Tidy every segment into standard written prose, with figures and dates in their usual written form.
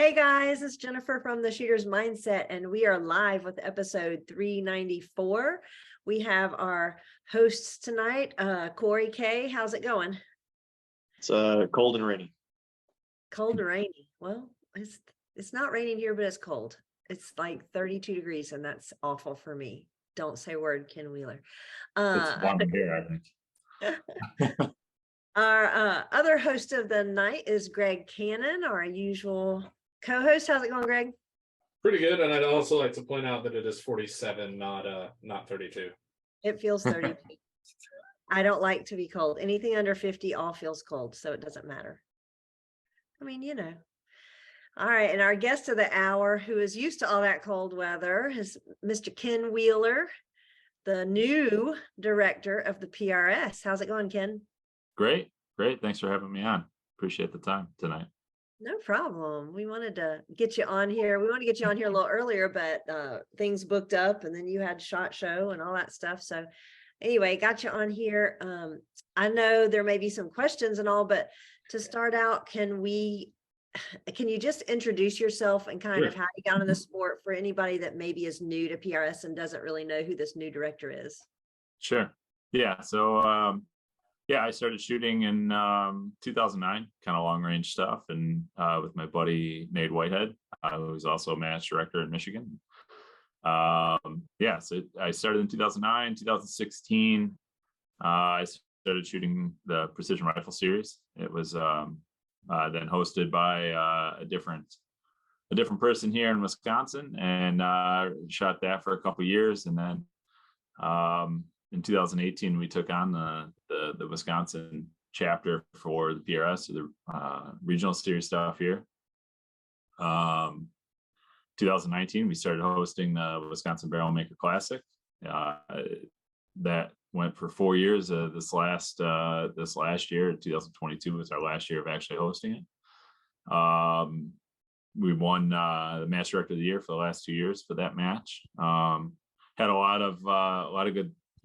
Hey guys, it's Jennifer from the Shooter's Mindset, and we are live with episode 394. We have our hosts tonight, Corey K. How's it going? It's cold and rainy. Cold and rainy. Well, it's not raining here, but it's cold. It's like 32 degrees, and that's awful for me. Don't say a word, Ken Wheeler. It's warm here, I think. Our other host of the night is Greg Cannon, our usual co-host. How's it going, Greg? Pretty good, and I'd also like to point out that it is 47, not 32. It feels 32. I don't like to be cold. Anything under 50 all feels cold, so it doesn't matter. I mean, you know. All right, and our guest of the hour, who is used to all that cold weather, is Mr. Ken Wheeler, the new director of the PRS. How's it going, Ken? Great. Thanks for having me on. Appreciate the time tonight. No problem. We wanted to get you on here. We wanted to get you on here a little earlier, but things booked up, and then you had SHOT Show and all that stuff. So anyway, got you on here. I know there may be some questions and all, but to start out, can you just introduce yourself and kind of how you got in the sport for anybody that maybe is new to PRS and doesn't really know who this new director is? Sure. Yeah. So, I started shooting in 2009, kind of long range stuff, and with my buddy Nate Whitehead, who was also a match director in Michigan. So I started in 2009, 2016. I started shooting the Precision Rifle Series. It was then hosted by a different person here in Wisconsin, and shot that for a couple of years, and then in 2018 we took on the Wisconsin chapter for the PRS, or the regional series stuff here. 2019 we started hosting the Wisconsin Barrel Maker Classic. That went for 4 years. This last year, 2022, was our last year of actually hosting it. We won the match director of the year for the last 2 years for that match. Had a lot of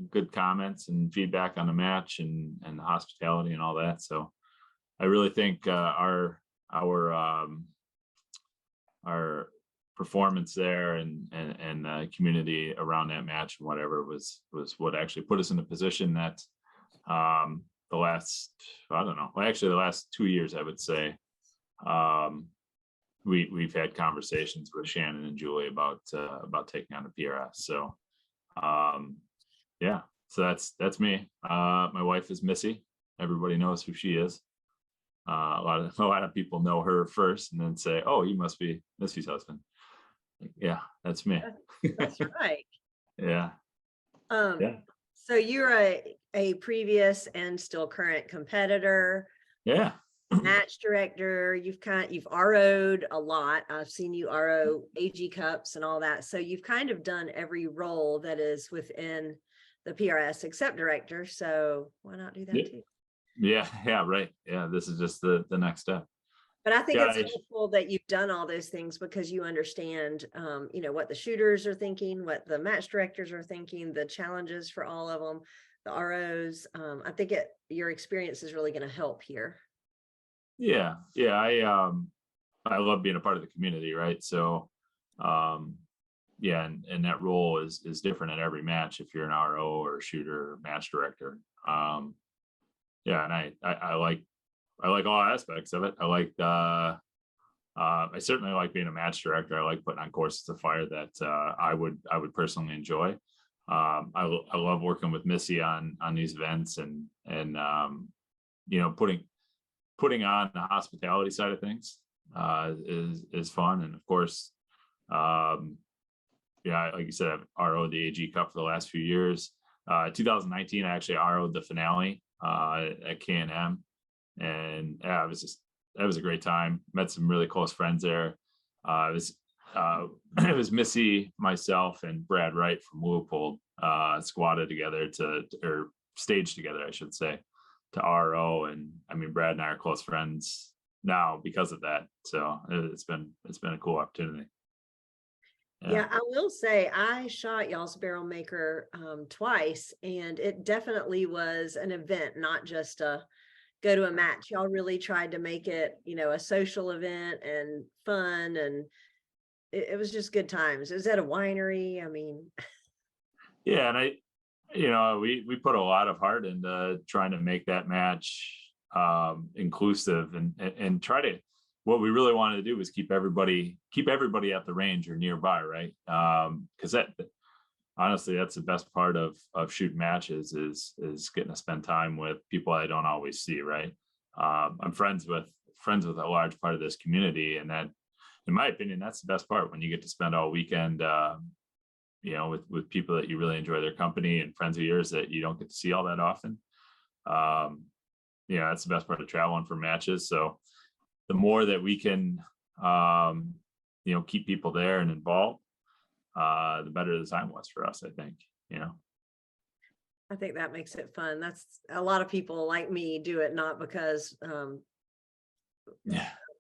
good comments and feedback on the match and the hospitality and all that. So I really think our performance there and the community around that match and whatever was what actually put us in a position that the last 2 years, I would say, we've had conversations with Shannon and Julie about taking on the PRS. So so that's me. My wife is Missy. Everybody knows who she is. A lot of people know her first and then say, "Oh, you must be Missy's husband." Yeah, that's me. That's right. Yeah. So you're a previous and still current competitor. Yeah. Match director. You've RO'd a lot. I've seen you RO AG Cups and all that. So you've kind of done every role that is within the PRS except director. So why not do that too? Yeah, right. Yeah, this is just the next step. But I think it's helpful that you've done all those things because you understand, what the shooters are thinking, what the match directors are thinking, the challenges for all of them, the ROs. I think your experience is really going to help here. Yeah. I love being a part of the community, right? So, and that role is different at every match if you're an RO or a shooter or match director. And I like all aspects of it. I certainly like being a match director. I like putting on courses of fire that I would personally enjoy. I love working with Missy on these events and putting on the hospitality side of things is fun. And of course, like you said, I've RO'd the AG Cup for the last few years. 2019, I actually RO'd the finale at K&M. And that was a great time. Met some really close friends there. It was Missy, myself, and Brad Wright from Leopold squatted together or staged together, I should say, to RO. And I mean, Brad and I are close friends now because of that. So it's been a cool opportunity. Yeah, I will say I shot y'all's Barrel Maker twice, and it definitely was an event, not just a go to a match. Y'all really tried to make it, a social event and fun, and it was just good times. It was at a winery. I mean, Yeah, and we put a lot of heart into trying to make that match inclusive and try to, what we really wanted to do was keep everybody at the range or nearby, right? Because that, honestly, that's the best part of shooting matches is getting to spend time with people I don't always see, right? I'm friends with a large part of this community, and that, in my opinion, that's the best part, when you get to spend all weekend with people that you really enjoy their company, and friends of yours that you don't get to see all that often. That's the best part of traveling for matches. So the more that we can keep people there and involved, the better the time was for us, I think. I think that makes it fun. That's a lot of people like me do it not because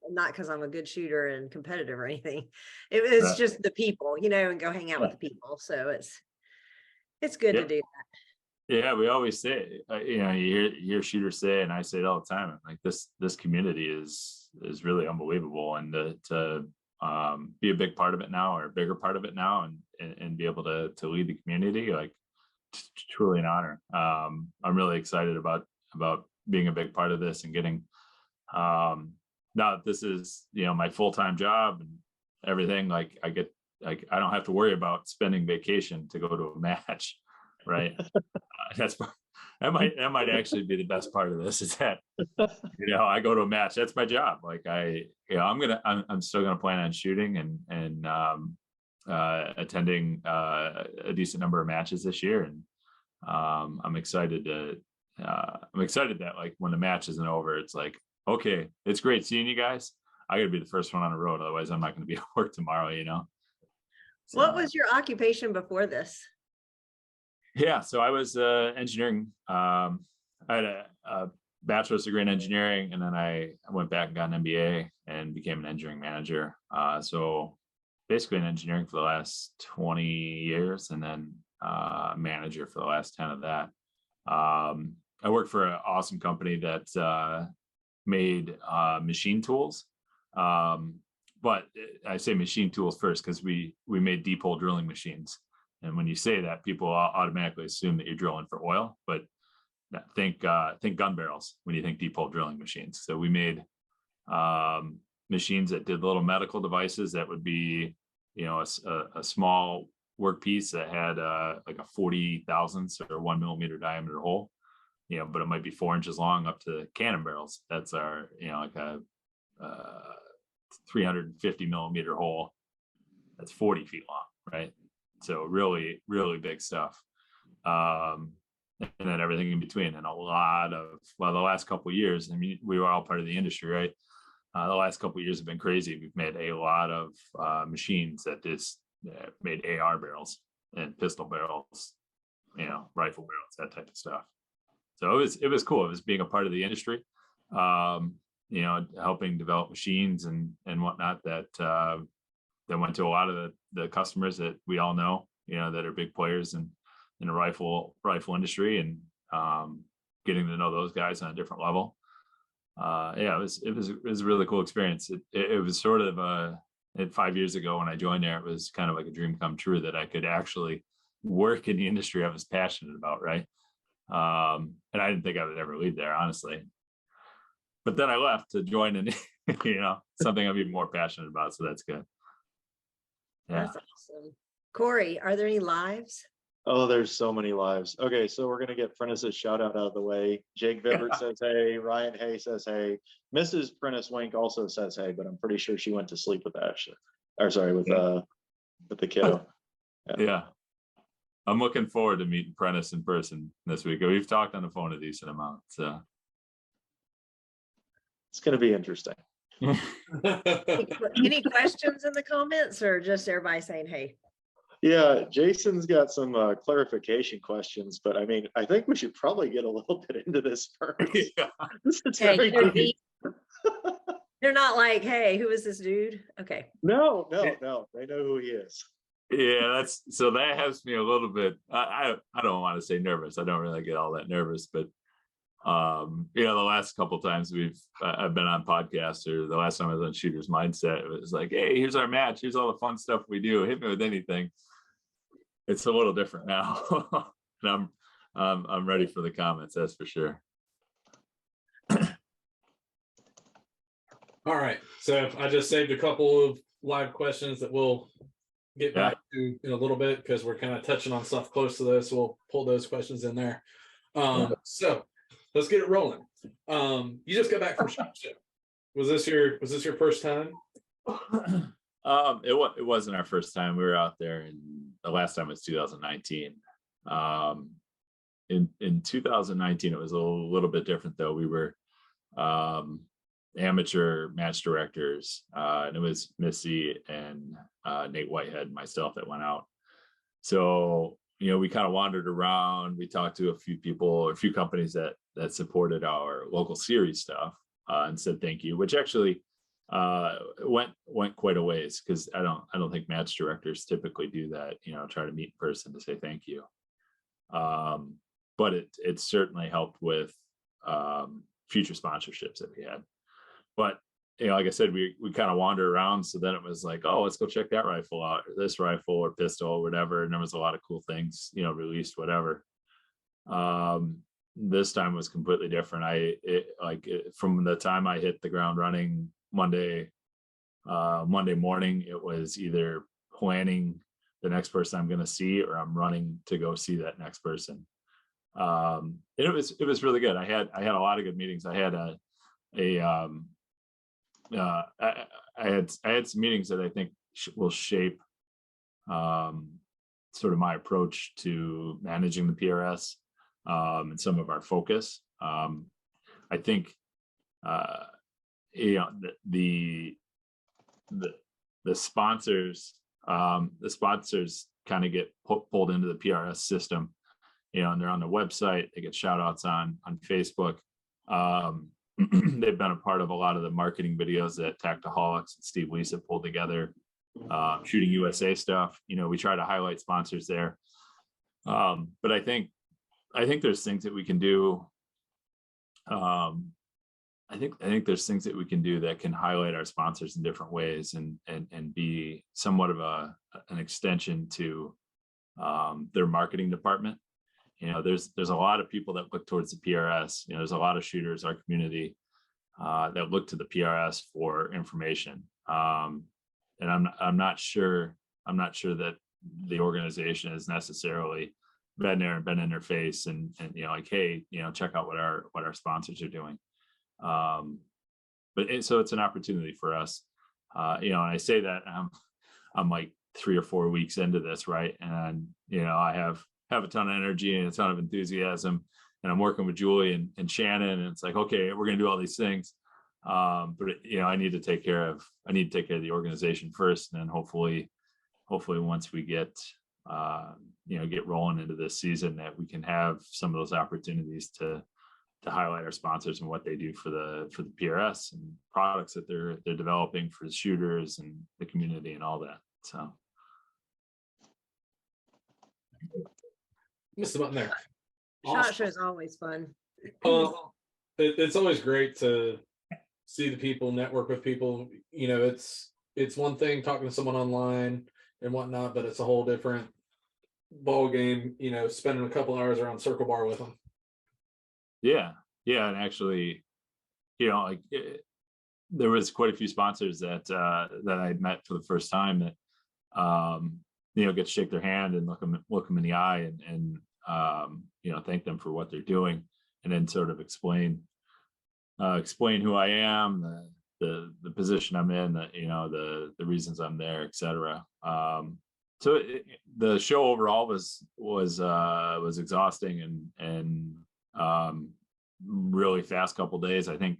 not because I'm a good shooter and competitive or anything. It's Right. just the people, and go hang out with the people. So it's good to do that. Yeah, we always say, you hear shooters say, and I say it all the time, I'm like, this community is really unbelievable, and to be a big part of it now, or a bigger part of it now, and be able to lead the community, like, truly an honor. I'm really excited about being a big part of this, and getting now that this is my full-time job and everything, like I don't have to worry about spending vacation to go to a match, right? That might actually be the best part of this, is that I go to a match. That's my job. Like I'm still gonna plan on shooting and attending a decent number of matches this year, and I'm excited that, like, when the match isn't over, it's like, okay, it's great seeing you guys. I gotta be the first one on the road, otherwise I'm not gonna be at work tomorrow. So, What was your occupation before this? yeah, so I was engineering. I had a bachelor's degree in engineering, and then I went back and got an MBA and became an engineering manager. So basically in engineering for the last 20 years, and then manager for the last 10 of that. I worked for an awesome company that made machine tools. But I say machine tools first because we made deep hole drilling machines. And when you say that, people automatically assume that you're drilling for oil, but think gun barrels when you think deep hole drilling machines. So we made machines that did little medical devices that would be, a small workpiece that had like a 40 thousandths or 1 millimeter diameter hole, but it might be 4 inches long, up to cannon barrels. That's our, like a 350 millimeter hole that's 40 feet long, right? So really, really big stuff. And then everything in between, and the last couple of years, I mean, we were all part of the industry, right? The last couple of years have been crazy. We've made a lot of machines that just made AR barrels and pistol barrels, rifle barrels, that type of stuff. So it was cool. It was being a part of the industry, helping develop machines and whatnot that went to a lot of the customers that we all know, that are big players in the rifle industry, and getting to know those guys on a different level. It was a really cool experience. It was sort of 5 years ago when I joined there, it was kind of like a dream come true that I could actually work in the industry I was passionate about, right? And I didn't think I would ever leave there, honestly. But then I left to join in, something I'm even more passionate about. So that's good. Yeah. That's awesome. Corey, are there any lives? Oh, there's so many lives. Okay, so we're gonna get Prentice's shout out of the way. Jake Vibert says hey. Ryan Hay says hey. Mrs. Prentice Wink also says hey, but I'm pretty sure she went to sleep with Ashley. Or sorry, with the kiddo. Yeah. I'm looking forward to meeting Prentice in person this week. We've talked on the phone a decent amount, so it's gonna be interesting. Any questions in the comments, or just everybody saying hey? Yeah, Jason's got some clarification questions, but I mean, I think we should probably get a little bit into this first. Yeah. This is Hey, very deep. they're not like, hey, who is this dude? Okay. No, they know who he is. Yeah, that has me a little bit. I don't want to say nervous. I don't really get all that nervous, but The last couple of times I've been on podcasts, or the last time I was on Shooter's Mindset, it was like, hey, here's our match, here's all the fun stuff we do, hit me with anything. It's a little different now. And I'm ready for the comments, that's for sure. All right, so I just saved a couple of live questions that we'll get back to in a little bit, because we're kind of touching on stuff close to this. So we'll pull those questions in there. So let's get it rolling. You just got back from SHOT Show. Was this your first time? It wasn't our first time. We were out there, and the last time was 2019. In 2019, it was a little bit different though. We were amateur match directors, and it was Missy and Nate Whitehead and myself that went out. So we kind of wandered around. We talked to a few people, a few companies that supported our local series stuff, and said thank you, which actually went quite a ways, because I don't think match directors typically do that, try to meet in person to say thank you. But it certainly helped with future sponsorships that we had. But like I said, we kind of wandered around. So then it was like, oh, let's go check that rifle out, or this rifle or pistol or whatever. And there was a lot of cool things, released, whatever. This time was completely different. From the time I hit the ground running Monday morning, it was either planning the next person I'm going to see, or I'm running to go see that next person. And it was really good. I had a lot of good meetings. I had I had some meetings that I think will shape sort of my approach to managing the PRS, and some of our focus. I think the sponsors kind of get pulled into the PRS system, and they're on the website. They get shout outs on Facebook. They've been a part of a lot of the marketing videos that Tactaholics and Steve Lisa pulled together, Shooting USA stuff. We try to highlight sponsors there. But I think there's things that we can do. I think there's things that we can do that can highlight our sponsors in different ways, and be somewhat of an extension to their marketing department. There's a lot of people that look towards the PRS. There's a lot of shooters, our community, that look to the PRS for information. And I'm not sure that the organization has necessarily been there and been in their face and like, hey, check out what our sponsors are doing. So it's an opportunity for us. And I say that I'm like 3 or 4 weeks into this, right? And I have a ton of energy and a ton of enthusiasm, and I'm working with Julie and Shannon, and it's like, okay, we're going to do all these things. But I need to take care of the organization first, and then hopefully once we get rolling into this season, that we can have some of those opportunities to highlight our sponsors and what they do for the PRS and products that they're developing for the shooters and the community and all that. So. Missed the button there. SHOT Show is always fun. It's always great to see the people, network with people. It's one thing talking to someone online and whatnot, but it's a whole different ball game. Spending a couple hours around Circle Bar with them. Yeah, and actually, there was quite a few sponsors that I met for the first time that get to shake their hand and look them in the eye and thank them for what they're doing, and then sort of explain who I am, the position I'm in, the reasons I'm there, etc. So the show overall was exhausting and really fast couple days. I think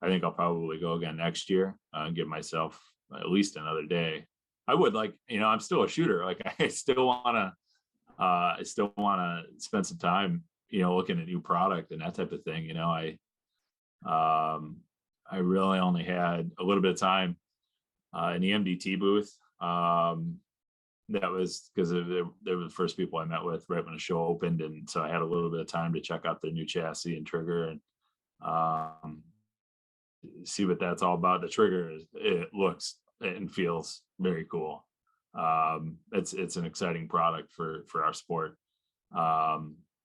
I'll probably go again next year and give myself at least another day. I would I'm still a shooter. I still want to spend some time, looking at new product and that type of thing. I really only had a little bit of time in the MDT booth, that was because they were the first people I met with right when the show opened, and so I had a little bit of time to check out their new chassis and trigger and see what that's all about. The trigger it looks and feels very cool. It's an exciting product for our sport. Yeah,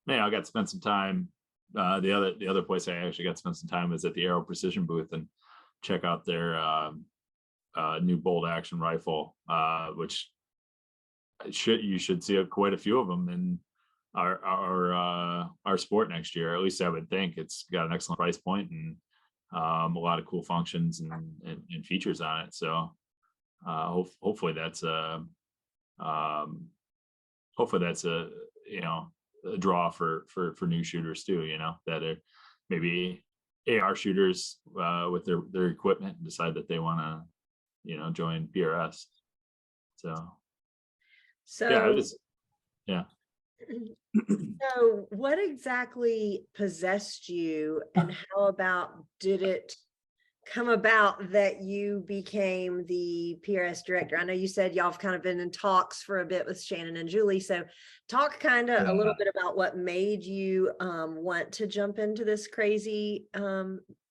I got to spend some time. The other place I actually got to spend some time was at the Aero Precision booth and check out their new bolt action rifle, which you should see quite a few of them in our sport next year. At least I would think. It's got an excellent price point and a lot of cool functions and features on it. So hopefully that's a a draw for new shooters too. That are maybe AR shooters with their equipment and decide that they want to join PRS. So yeah, it was, yeah. So what exactly possessed you, and how about did it come about that you became the PRS director? I know you said y'all have kind of been in talks for a bit with Shannon and Julie. So talk kind of a little bit about what made you want to jump into this crazy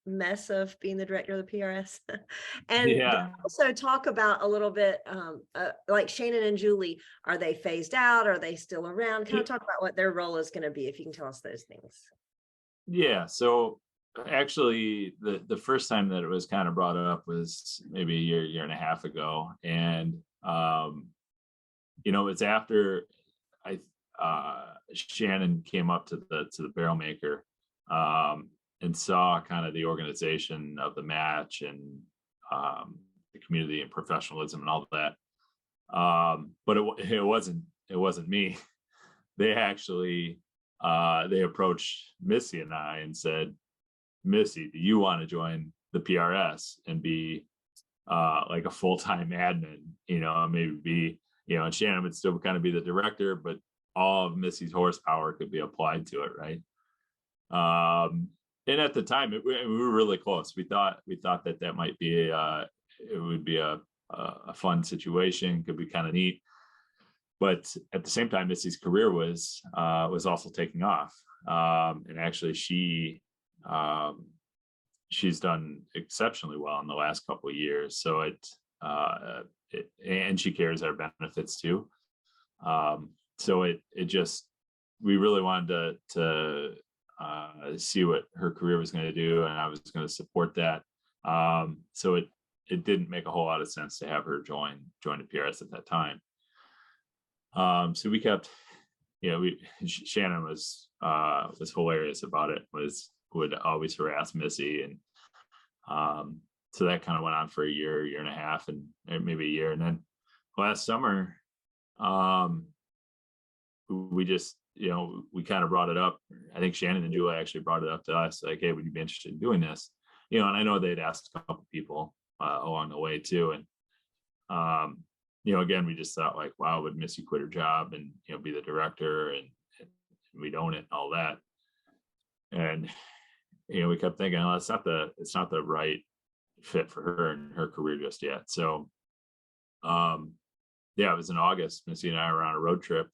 mess of being the director of the PRS. And also talk about a little bit like Shannon and Julie, are they phased out? Are they still around? Kind of talk about what their role is going to be, if you can tell us those things. Yeah, so actually the first time that it was kind of brought up was maybe a year and a half ago, and it's after Shannon came up to the barrel maker and saw kind of the organization of the match and the community and professionalism and all that. But it wasn't me. They actually they approached Missy and I and said, Missy, do you want to join the PRS and be like a full-time admin, maybe be, and Shannon would still kind of be the director, but all of Missy's horsepower could be applied to it. Right. And at the time we were really close. We thought that might be it would be a fun situation, could be kind of neat. But at the same time, Missy's career was also taking off. And actually she's done exceptionally well in the last couple of years. So and she carries our benefits too. So we really wanted to see what her career was going to do, and I was going to support that. So it didn't make a whole lot of sense to have her join the PRS at that time. So we kept, Shannon was hilarious about it, would always harass Missy. And so that kind of went on for a year and a half, and maybe a year. And then last summer, we just, we kind of brought it up. I think Shannon and Julie actually brought it up to us, like, hey, would you be interested in doing this? And I know they'd asked a couple people along the way too. And, again, we just thought, like, wow, would Missy quit her job and, be the director and we'd own it and all that. And, we kept thinking, oh, it's not the right fit for her and her career just yet. So, it was in August. Missy and I were on a road trip,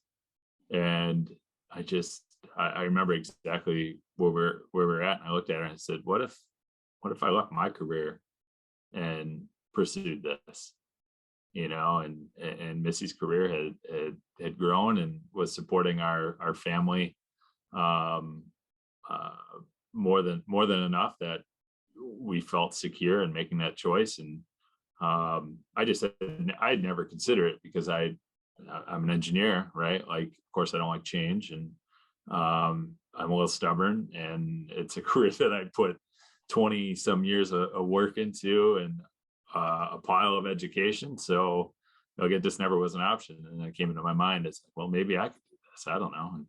and I remember exactly where we're at. And I looked at her and I said, what if I left my career and pursued this? And Missy's career had grown and was supporting our family more than enough that we felt secure in making that choice. And I'd never consider it because I'm an engineer, right? Like, of course I don't like change, and I'm a little stubborn, and it's a career that I put 20 some years of work into, and a pile of education. So it just never was an option. And it came into my mind, it's like, well, maybe I could do this. I don't know. And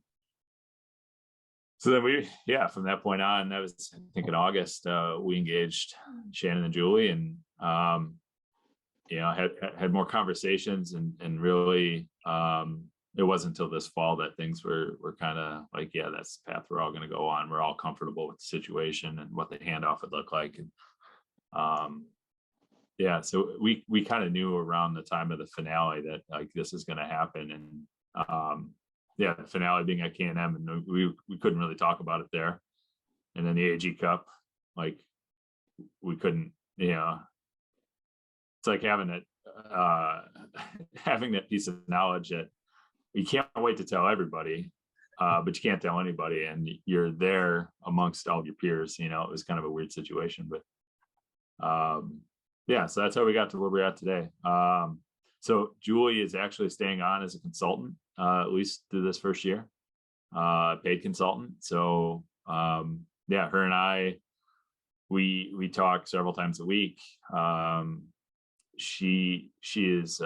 so then from that point on, that was, I think, in August, we engaged Shannon and Julie, and had more conversations, and really it wasn't until this fall that things were kind of like, yeah, that's the path we're all going to go on. We're all comfortable with the situation and what the handoff would look like. And yeah, so we kind of knew around the time of the finale that like this is going to happen, and yeah, the finale being at K&M, and we couldn't really talk about it there, and then the AG Cup, like we couldn't, you know, it's like having that having that piece of knowledge that you can't wait to tell everybody, but you can't tell anybody, and you're there amongst all of your peers. You know, it was kind of a weird situation, but yeah, so that's how we got to where we're at today. So Julie is actually staying on as a consultant, at least through this first year, paid consultant. So yeah, her and I, we talk several times a week. She is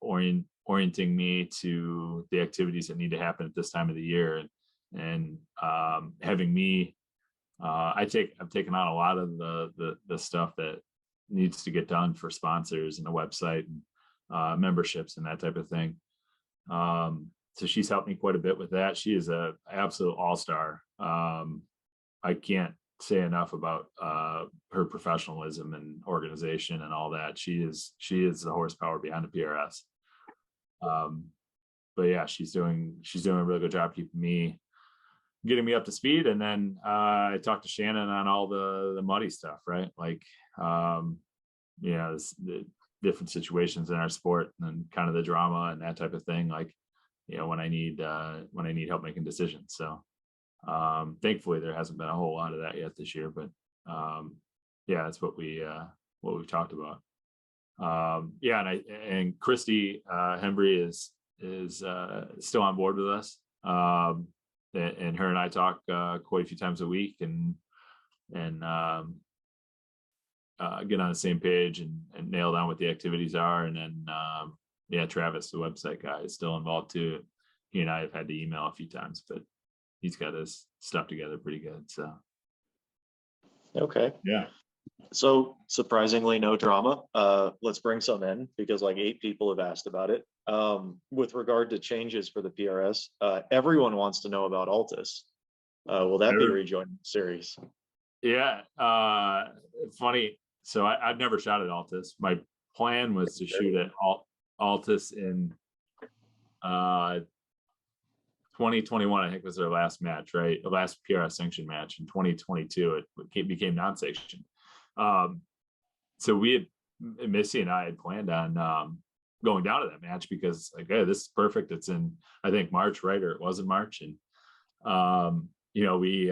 orienting me to the activities that need to happen at this time of the year, and having me. I've taken on a lot of the stuff that needs to get done for sponsors and the website and memberships and that type of thing. So she's helped me quite a bit with that. She is a absolute all-star. I can't say enough about her professionalism and organization and all that. She is the horsepower behind the PRS. But yeah, she's doing a really good job getting me up to speed. And then I talked to Shannon on all the muddy stuff, right? Like, yeah, the different situations in our sport and kind of the drama and that type of thing. Like, you know, when I need help making decisions. So thankfully there hasn't been a whole lot of that yet this year, but yeah, that's what we've talked about. Yeah, and Christy Hembry is still on board with us. And her and I talk quite a few times a week, and get on the same page and nail down what the activities are. And then yeah, Travis, the website guy, is still involved too. He and I have had to email a few times, but he's got his stuff together pretty good. So Okay. yeah. So surprisingly, no drama. Let's bring some in because like 8 people have asked about it. With regard to changes for the PRS, everyone wants to know about Altus. Will that be rejoining the series? Yeah. Funny. So I've never shot at Altus. My plan was to shoot at Altus in 2021, I think was their last match, right? The last PRS sanctioned match. In 2022, it became non-sanctioned. So Missy and I had planned on going down to that match because like, hey, this is perfect. It's in, I think, March, right? Or it was in March. And, you know, we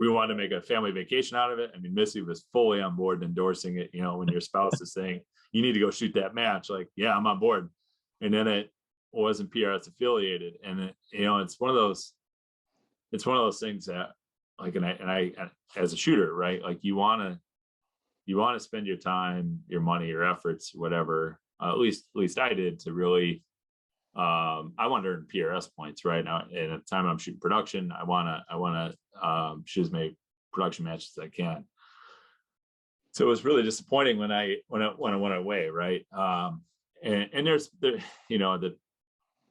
wanted to make a family vacation out of it. I mean, Missy was fully on board endorsing it. You know, when your spouse is saying, you need to go shoot that match, like, yeah, I'm on board. And then it wasn't PRS affiliated. And it, you know, it's one of those things that like, and I as a shooter, right? Like you want to spend your time, your money, your efforts, whatever, at least I did, to really, I want to earn PRS points right now. And at the time I'm shooting production, I want to shoot as many production matches as I can. So it was really disappointing when I went away. Right. And there's you know, the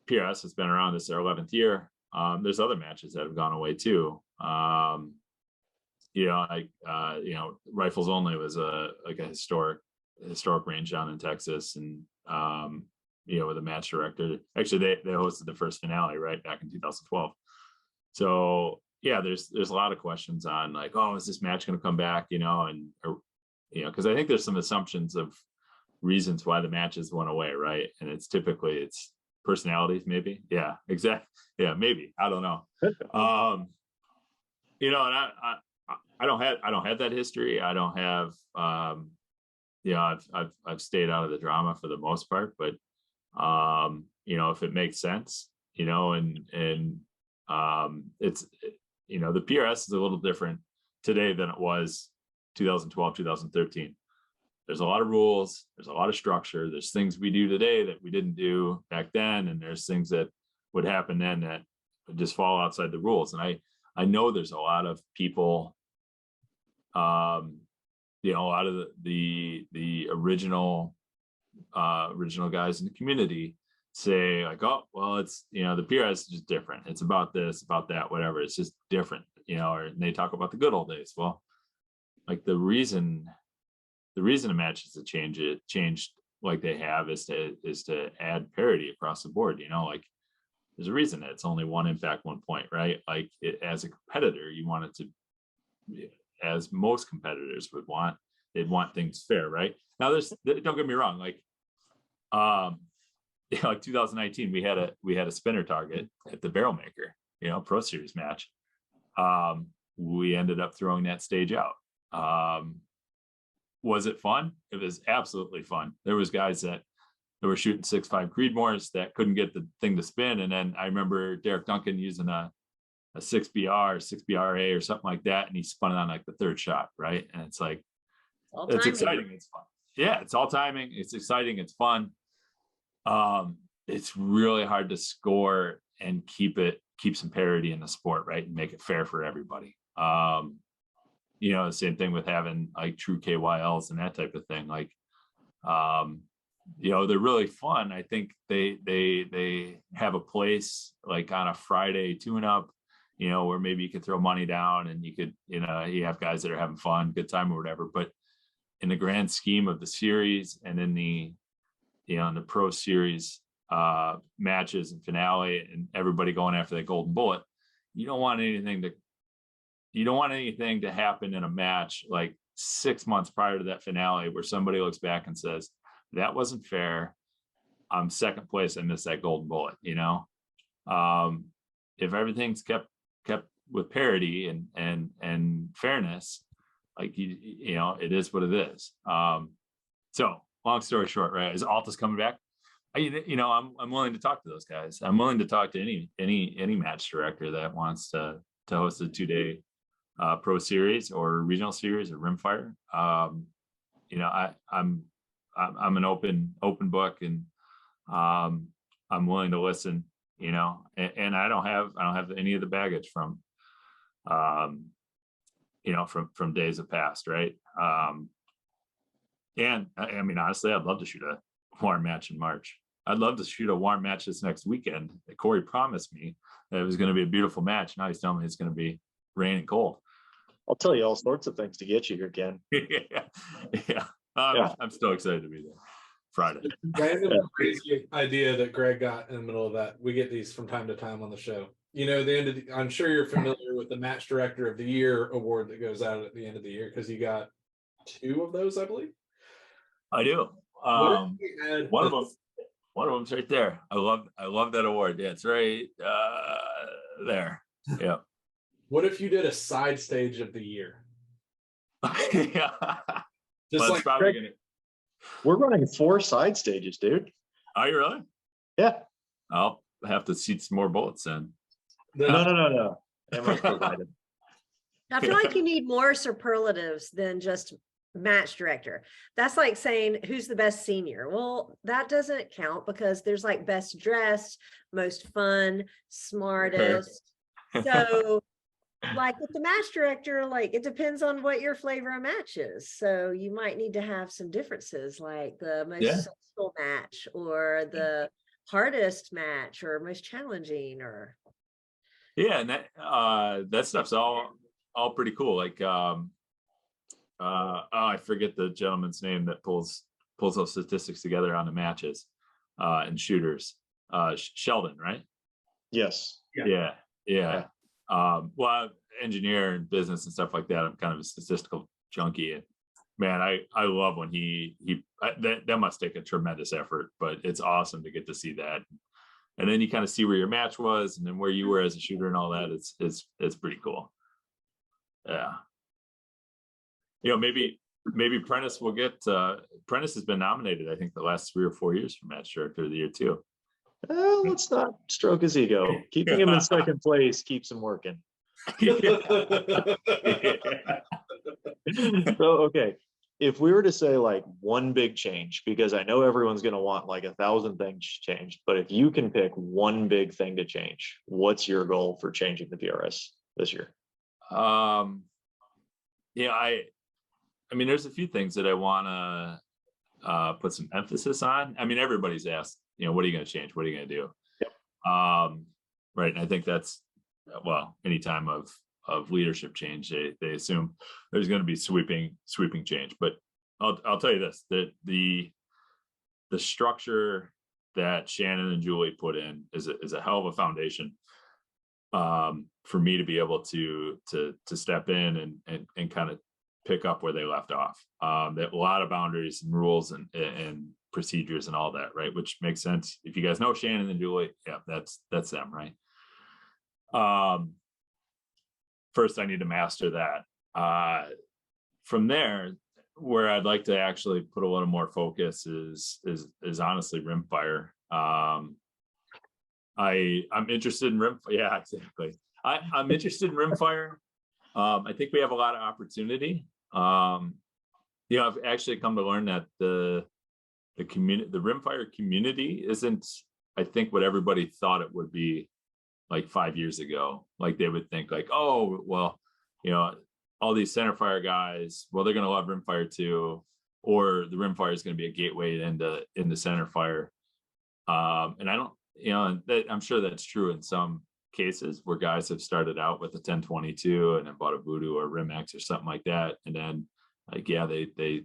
PRS has been around, this is their 11th year. There's other matches that have gone away too. You know, you know, Rifles Only was a historic range down in Texas, and you know, with a match director. Actually, they hosted the first finale right back in 2012. So yeah, there's a lot of questions on like, oh, is this match going to come back? You know, and you know, because I think there's some assumptions of reasons why the matches went away, right? And it's typically personalities, maybe. Yeah, exactly. Yeah, maybe. I don't know. You know, and I don't have that history. I don't have you know, I've stayed out of the drama for the most part, but you know, if it makes sense, you know, and it's, you know, the PRS is a little different today than it was 2012, 2013. There's a lot of rules, there's a lot of structure, there's things we do today that we didn't do back then, and there's things that would happen then that would just fall outside the rules. And I know there's a lot of people, you know, a lot of the original guys in the community say like, oh, well, it's, you know, the PRS is just different. It's about this, about that, whatever. It's just different, you know, or they talk about the good old days. Well, like the reason the reason the matches to changed like they have is to add parity across the board. Like there's a reason that it's only one impact, 1 point, right? Like as a competitor, you want it to, as most competitors would want, they'd want things fair, right? Now don't get me wrong, like like 2019, we had a spinner target at the barrel maker, Pro Series match. We ended up throwing that stage out. Was it fun? It was absolutely fun. There was guys that were shooting 6.5 Creedmoors that couldn't get the thing to spin. And then I remember Derek Duncan using a 6BR, 6BRA or something like that. And he spun it on like the third shot, right? And it's like, it's exciting. It's fun. Yeah, it's all timing. It's exciting. It's fun. It's really hard to score and keep some parity in the sport, right? And make it fair for everybody. The same thing with having like true KYLs and that type of thing. Like, they're really fun. I think they have a place like on a Friday tune-up, where maybe you could throw money down and you could, you have guys that are having fun, good time or whatever. But in the grand scheme of the series and in the, in the Pro Series matches and finale and everybody going after that golden bullet, you don't want anything to happen in a match like 6 months prior to that finale where somebody looks back and says, that wasn't fair. I'm second place. I missed that golden bullet. If everything's kept with parity and fairness, like, it is what it is. So long story short, right? Is Altus coming back? I'm willing to talk to those guys. I'm willing to talk to any match director that wants to host a 2-day Pro Series or regional series or Rimfire. I'm an open book, and I'm willing to listen. And I don't have any of the baggage from days of past, right? And I mean, honestly, I'd love to shoot a warm match in March. I'd love to shoot a warm match this next weekend. Corey promised me that it was going to be a beautiful match. Now he's telling me it's going to be rain and cold. I'll tell you all sorts of things to get you here, Ken. Yeah. I'm still excited to be there Friday. Random crazy idea that Greg got in the middle of that. We get these from time to time on the show. I'm sure you're familiar with the Match Director of the Year award that goes out at the end of the year, because you got 2 of those, I believe. I do. One of them's right there. I love that award. Yeah, it's right there. Yeah. What if you did a side stage of the year? Yeah. Just like probably we're running 4 side stages, dude. Are you really? Yeah. I'll have to seat some more bullets in. No. Ammo's provided. I feel like you need more superlatives than just match director. That's like saying who's the best senior. Well, that doesn't count because there's like best dressed, most fun, smartest. So like with the match director, like it depends on what your flavor of match is. So you might need to have some differences, like the most social match or the hardest match or most challenging or. Yeah, and that stuff's all pretty cool. Like I forget the gentleman's name that pulls those statistics together on the matches and shooters. Sheldon, right? Yes. Yeah. Well, engineer and business and stuff like that. I'm kind of a statistical junkie, and man, I love when that must take a tremendous effort, but it's awesome to get to see that. And then you kind of see where your match was and then where you were as a shooter and all that. It's pretty cool. Yeah. Maybe Prentice will get Prentice has been nominated, I think, the last 3 or 4 years for Match Director of the Year too. Let's not stroke his ego. Keeping him in second place keeps him working. So, okay. If we were to say like one big change, because I know everyone's going to want like 1,000 things changed, but if you can pick one big thing to change, what's your goal for changing the PRS this year? I mean, there's a few things that I want to put some emphasis on. I mean, everybody's asked, what are you going to change? What are you going to do? Yep. Right. And I think that's, any time of leadership change, they assume there's going to be sweeping change. But I'll tell you this, that the structure that Shannon and Julie put in is a hell of a foundation for me to be able to step in and kind of pick up where they left off. That a lot of boundaries and rules and procedures and all that, right? Which makes sense. If you guys know Shannon and Julie, yeah, that's them, right? First I need to master that. From there, where I'd like to actually put a little more focus is honestly rimfire. I'm interested in rim. Yeah, exactly. I'm interested in rimfire. I think we have a lot of opportunity. I've actually come to learn that the rimfire community isn't, I think, what everybody thought it would be like 5 years ago. Like they would think like, oh, well, all these centerfire guys, well, they're going to love rimfire too, or the rimfire is going to be a gateway into centerfire. And I don't, I'm sure that's true in some cases where guys have started out with a 1022 and then bought a Voodoo or Rimex or something like that, and then like, yeah, they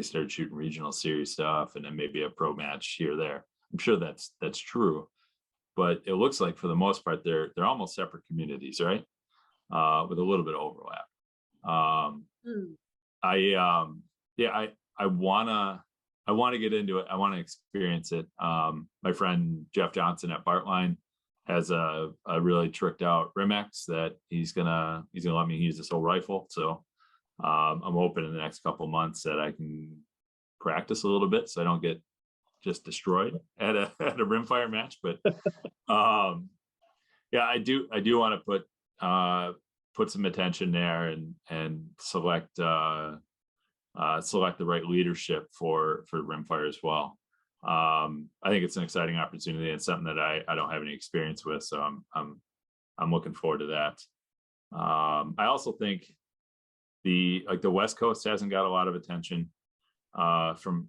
started shooting regional series stuff, and then maybe a pro match here or there. I'm sure that's true, but it looks like for the most part they're almost separate communities, right? With a little bit of overlap. I wanna get into it. I want to experience it. My friend Jeff Johnson at Bartline has a really tricked out Rimex that he's gonna let me use this whole rifle. So I'm hoping in the next couple months that I can practice a little bit so I don't get just destroyed at a rimfire match. But yeah, I do want to put some attention there and select the right leadership for rimfire as well. I think it's an exciting opportunity and something that I don't have any experience with, so I'm looking forward to that. I also think the West Coast hasn't got a lot of attention from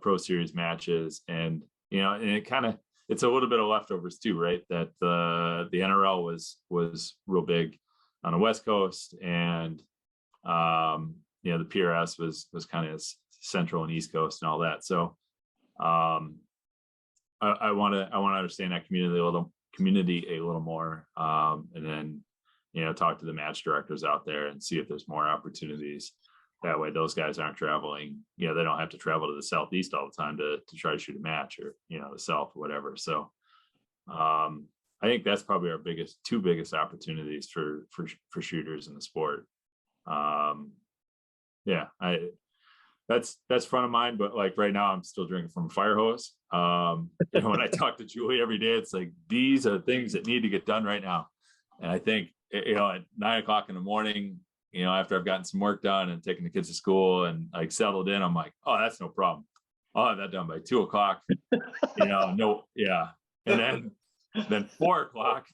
Pro Series matches, and and it's a little bit of leftovers too, right? That the NRL was real big on the West Coast, and the PRS was kind of Central and East Coast and all that. So I want to understand that community a little more, and then talk to the match directors out there and see if there's more opportunities. That way those guys aren't traveling, they don't have to travel to the Southeast all the time to try to shoot a match, or the South or whatever. So I think that's probably our two biggest opportunities for shooters in the sport. That's front of mind, but like right now I'm still drinking from a fire hose. When I talk to Julie every day, it's like, these are things that need to get done right now. And I think, at 9 o'clock in the morning, after I've gotten some work done and taken the kids to school and like settled in, I'm like, oh, that's no problem. I'll have that done by 2 o'clock, no. Yeah. And then 4 o'clock,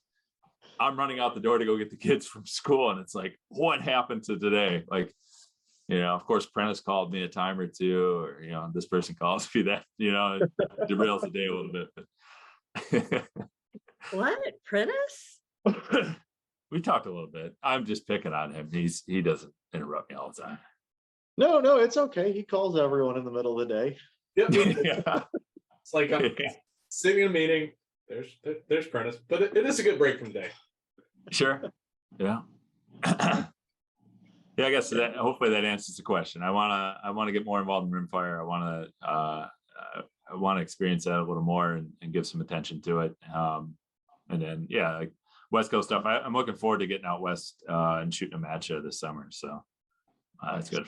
I'm running out the door to go get the kids from school. And it's like, what happened to today? Like, of course, Prentice called me a time or two, or, this person calls me that, it derails the day a little bit. What? Prentice? We talked a little bit. I'm just picking on him. He doesn't interrupt me all the time. No, it's okay. He calls everyone in the middle of the day. Yep. Yeah. It's like I'm sitting in a meeting. There's Prentice, but it is a good break from the day. Sure. Yeah. Yeah, I guess hopefully that answers the question. I want to get more involved in rimfire. I want to experience that a little more and give some attention to it. And then, yeah, like West Coast stuff. I'm looking forward to getting out west and shooting a match this summer. So it's good.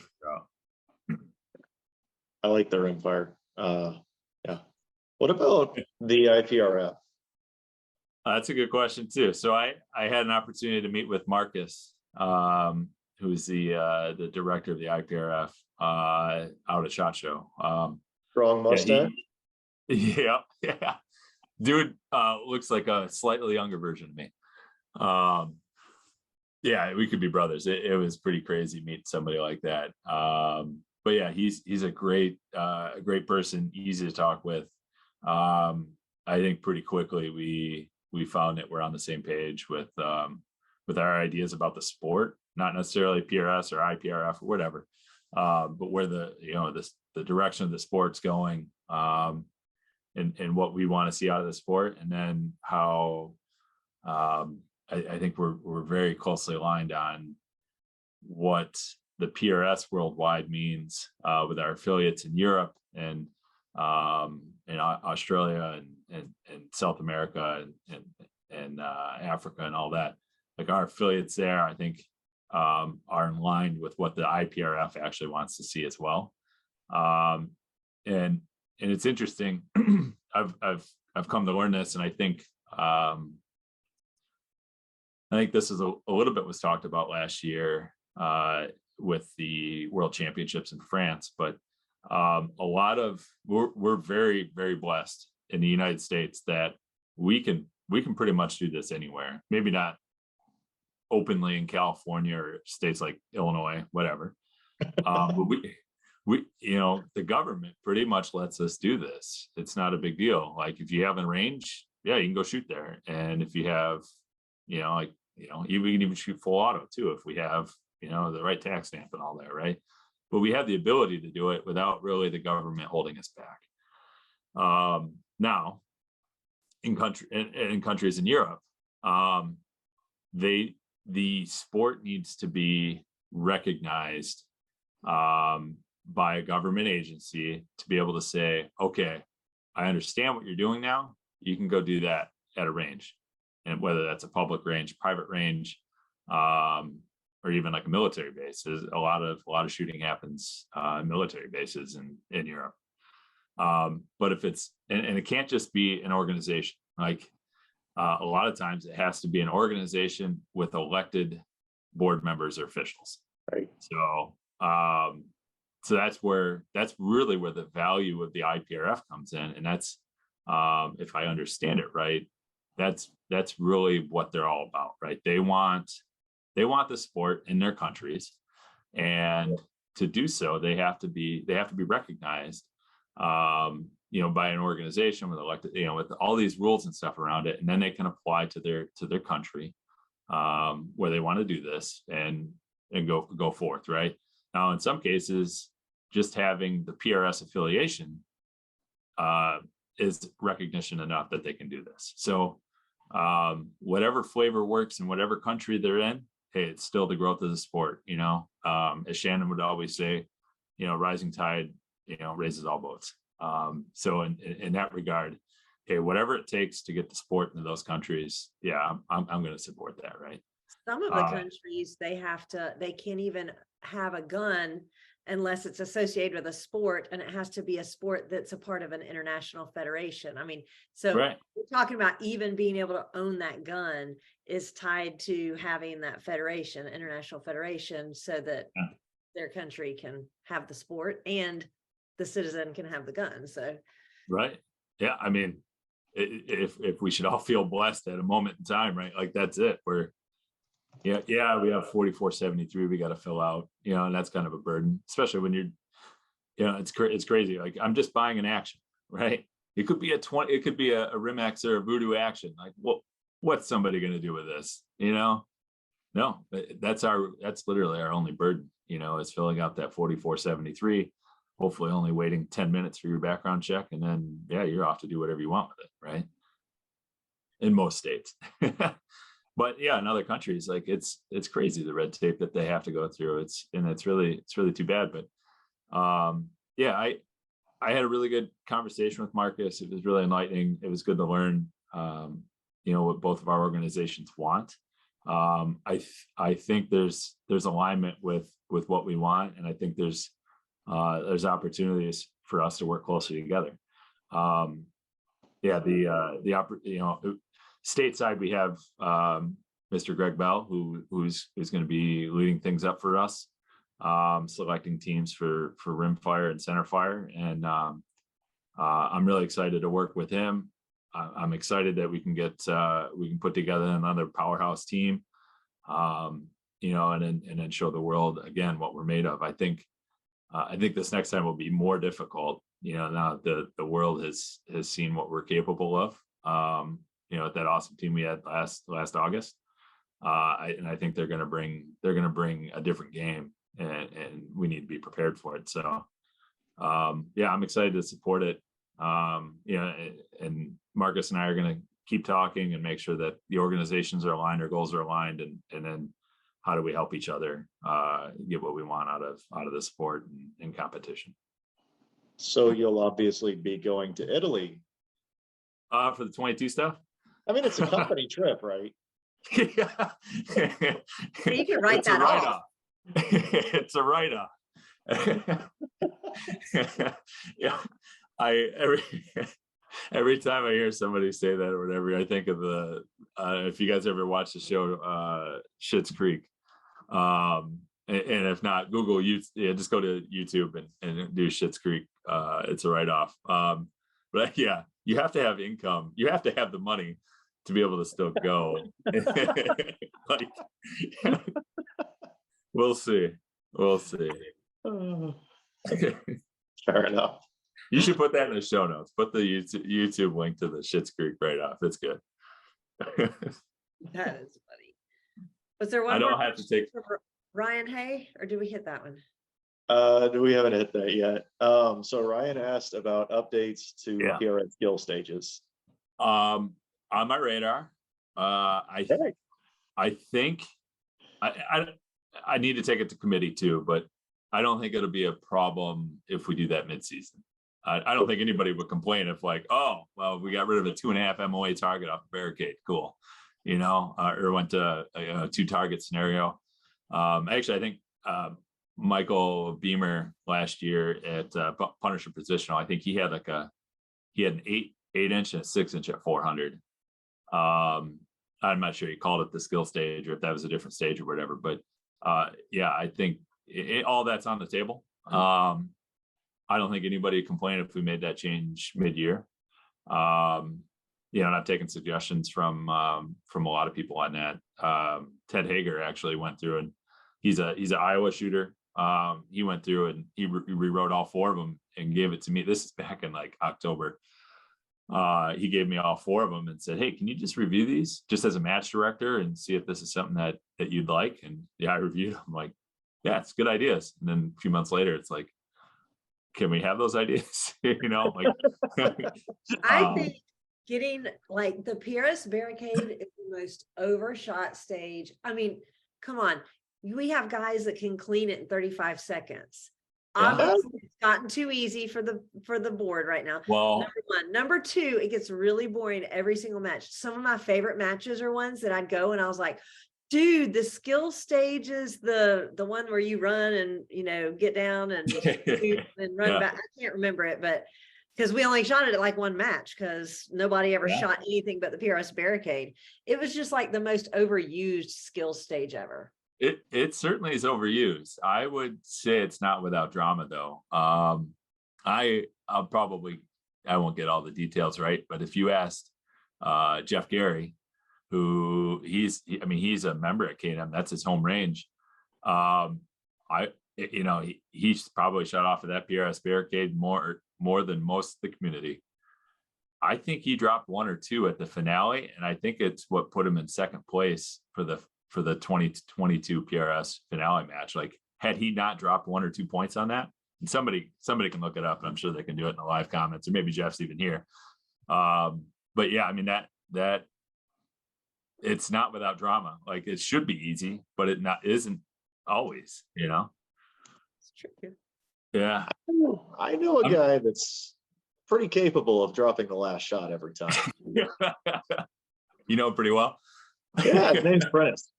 I like the rimfire. Yeah. What about the IPRF? That's a good question too. So I had an opportunity to meet with Marcus, who's the director of the IPRF out at SHOT Show. Strong mustache. Yeah. Dude looks like a slightly younger version of me. Yeah, we could be brothers. It was pretty crazy meeting somebody like that. But yeah, he's a great person, easy to talk with. I think pretty quickly we found that we're on the same page with our ideas about the sport, not necessarily PRS or IPRF or whatever, but where the direction of the sport's going, and what we want to see out of the sport, and then how I think we're very closely aligned on what the PRS worldwide means with our affiliates in Europe and in Australia and South America and Africa and all that. Like our affiliates there, I think are in line with what the IPRF actually wants to see as well. And it's interesting. I've come to learn this, and I think this is a little bit was talked about last year with the World Championships in France, but a lot of we're very, very blessed in the United States that we can pretty much do this anywhere. Maybe not openly in California or states like Illinois, whatever. But we the government pretty much lets us do this. It's not a big deal. Like if you have a range, yeah, you can go shoot there. And if you have, we can even shoot full auto too if we have, the right tax stamp and all that, right? But we have the ability to do it without really the government holding us back. Now, in countries in Europe, the sport needs to be recognized by a government agency to be able to say, okay, I understand what you're doing now. You can go do that at a range, and whether that's a public range, private range, or even like a military base. There's a lot of shooting happens in military bases in Europe. But if it's and it can't just be an organization. Like a lot of times it has to be an organization with elected board members or officials. Right. So that's really where the value of the IPRF comes in, and that's if I understand it right, that's really what they're all about, right? They want the sport in their countries, and to do so, they have to be recognized, by an organization with elected, with all these rules and stuff around it, and then they can apply to their country where they want to do this and go forth, right? Now, in some cases, just having the PRS affiliation is recognition enough that they can do this. So whatever flavor works in whatever country they're in, hey, it's still the growth of the sport. As Shannon would always say, rising tide, raises all boats. So in that regard, hey, whatever it takes to get the sport into those countries, yeah, I'm going to support that, right? Some of the countries, they can't even have a gun unless it's associated with a sport, and it has to be a sport that's a part of an international federation. I mean, so right. We're talking about even being able to own that gun is tied to having that federation, international federation, so that their country can have the sport and the citizen can have the gun. So, right. Yeah. I mean, if we should all feel blessed at a moment in time, right? Like that's it. We have 4473 we got to fill out, and that's kind of a burden, especially when you're, it's crazy. Like I'm just buying an action, right? It could be it could be a Rimax or a Voodoo action. Like, what's somebody going to do with this? No, that's literally our only burden, is filling out that 4473, hopefully only waiting 10 minutes for your background check. And then, you're off to do whatever you want with it. Right. In most states. But in other countries, like it's crazy the red tape that they have to go through. It's really too bad. But I had a really good conversation with Marcus. It was really enlightening. It was good to learn, what both of our organizations want. I think there's alignment with what we want, and I think there's opportunities for us to work closely together. Stateside, we have Mr. Greg Bell, who's going to be leading things up for us, selecting teams for rimfire and centerfire, and I'm really excited to work with him. I'm excited that we can put together another powerhouse team, and then show the world again what we're made of. I think this next time will be more difficult. Now the world has seen what we're capable of. At that awesome team we had last August, and I think they're going to bring a different game, and we need to be prepared for it. So yeah, I'm excited to support it. And Marcus and I are going to keep talking and make sure that the organizations are aligned, our goals are aligned, and then how do we help each other get what we want out of the sport and competition. So you'll obviously be going to Italy. For the 22 stuff? I mean, it's a company trip, right? Yeah. You can write It's a that off. It's a write-off. Yeah. Every time I hear somebody say that or whatever, I think of the if you guys ever watch the show Schitt's Creek. And if not, Google just go to YouTube and do Schitt's Creek. It's a write-off. But yeah, you have to have income. You have to have the money to be able to still go. Like, we'll see. Fair enough. You should put that in the show notes. Put the YouTube link to the Schitt's Creek write-off. It's good. That is funny. Was there one? I don't more have to take. for Ryan Hay, or did we hit that one? We haven't hit that yet. So Ryan asked about updates to PRS skill stages. On my radar. I think I need to take it to committee too, but I don't think it'll be a problem if we do that mid-season. I don't think anybody would complain if like, oh, well, we got rid of a 2.5 MOA target off the barricade. Cool. Or went to a 2-target scenario. Actually, I think Michael Beamer last year at Punisher Positional, I think he had an 8-inch and a 6-inch at 400. I'm not sure he called it the skill stage or if that was a different stage or whatever, but yeah, I think all that's on the table. I don't think anybody would complain if we made that change mid-year. And I've taken suggestions from a lot of people on that. Ted Hager actually went through, and he's an Iowa shooter. He went through and he rewrote all 4 of them and gave it to me. This is back in like October. He gave me all 4 of them and said, hey, can you just review these just as a match director and see if this is something that you'd like? And yeah, I reviewed them. I'm like, yeah, it's good ideas. And then a few months later, it's like, can we have those ideas? I think getting like the PRS barricade is the most overshot stage. I mean, come on. We have guys that can clean it in 35 seconds. Yeah. Obviously, it's gotten too easy for the board right now. Well, Number 1. Number 2, it gets really boring every single match. Some of my favorite matches are ones that I'd go and I was like, dude, the skill stage is the one where you run and get down and shoot and run back. I can't remember it, but because we only shot it at like one match because nobody ever shot anything but the PRS barricade. It was just like the most overused skill stage ever. It certainly is overused. I would say it's not without drama though. I won't get all the details right, but if you asked Jeff Gary, who he's a member at K&M, that's his home range. He's probably shot off of that PRS barricade more than most of the community. I think he dropped 1 or 2 at the finale, and I think it's what put him in second place for the 2022 PRS finale match. Like, had he not dropped 1 or 2 points on that, and somebody can look it up, and I'm sure they can do it in the live comments, or maybe Jeff's even here. But yeah, I mean that it's not without drama. Like, it should be easy, but it isn't always, It's true. Yeah. I know a guy that's pretty capable of dropping the last shot every time. You know pretty well. Yeah, his name's Prentice.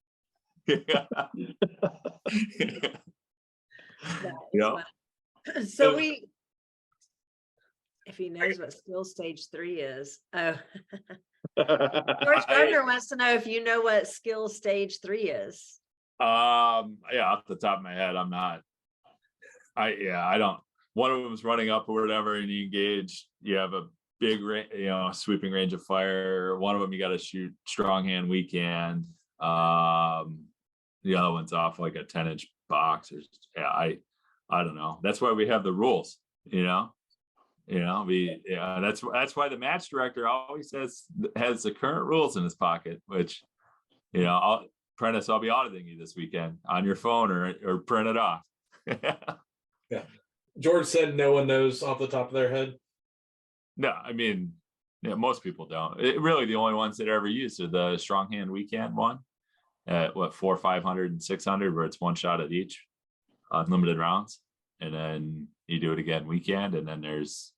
So if he knows what skill stage 3 is. Oh. George Gardner wants to know if you know what skill stage 3 is. Yeah, off the top of my head, I'm not. I don't. One of them's running up or whatever, and you engage. You have a big, sweeping range of fire. One of them you got to shoot strong hand weekend. The other one's off like a 10-inch box. I don't know. That's why we have the rules. That's why the match director always has the current rules in his pocket, which, Prentice, I'll be auditing you this weekend on your phone or print it off. Yeah. George said no one knows off the top of their head. No, I mean, yeah, most people don't. Really, the only ones that are ever used are the strong hand weekend one at what 400, 500, and 600, where it's one shot at each, unlimited rounds, and then you do it again weekend, and then there's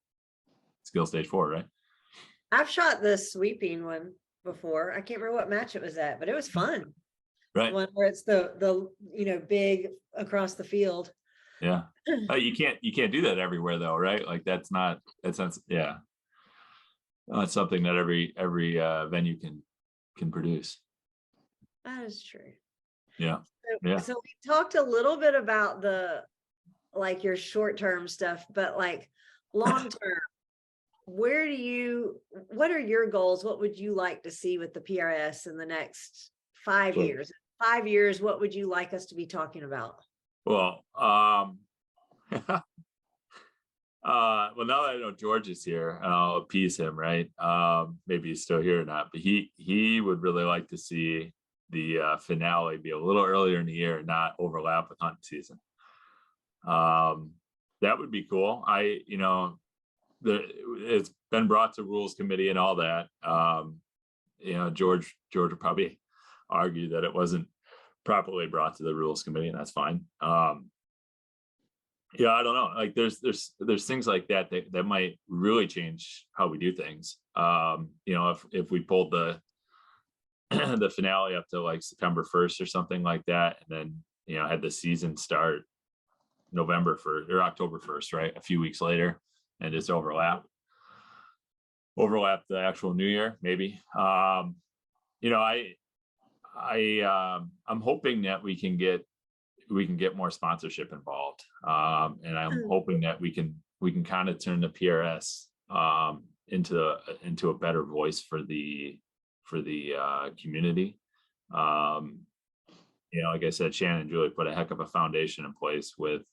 skill stage 4, right? I've shot the sweeping one before. I can't remember what match it was at, but it was fun. Right. One where it's the big across the field. Yeah. You can't do that everywhere though, right? Like that's yeah. It's something that every venue can produce. That is true. Yeah. Yeah. So we talked a little bit about your short-term stuff, but like long-term, what are your goals? What would you like to see with the PRS in the next 5 Sure. years? 5 years, what would you like us to be talking about? Well, well, now that I know George is here, and I'll appease him, right? Maybe he's still here or not, but he would really like to see the finale be a little earlier in the year and not overlap with hunting season. That would be cool. It's been brought to rules committee and all that. George would probably argue that it wasn't properly brought to the rules committee, and that's fine. Yeah, I don't know. Like there's things like that might really change how we do things. If we pulled the the finale up to like September 1st or something like that, and then had the season start November 1st or October 1st, right? A few weeks later, and just overlap the actual new year, maybe. I'm hoping that we can get more sponsorship involved, and I'm hoping that we can kind of turn the PRS into a better voice for the community. Like I said, Shannon and Julie put a heck of a foundation in place with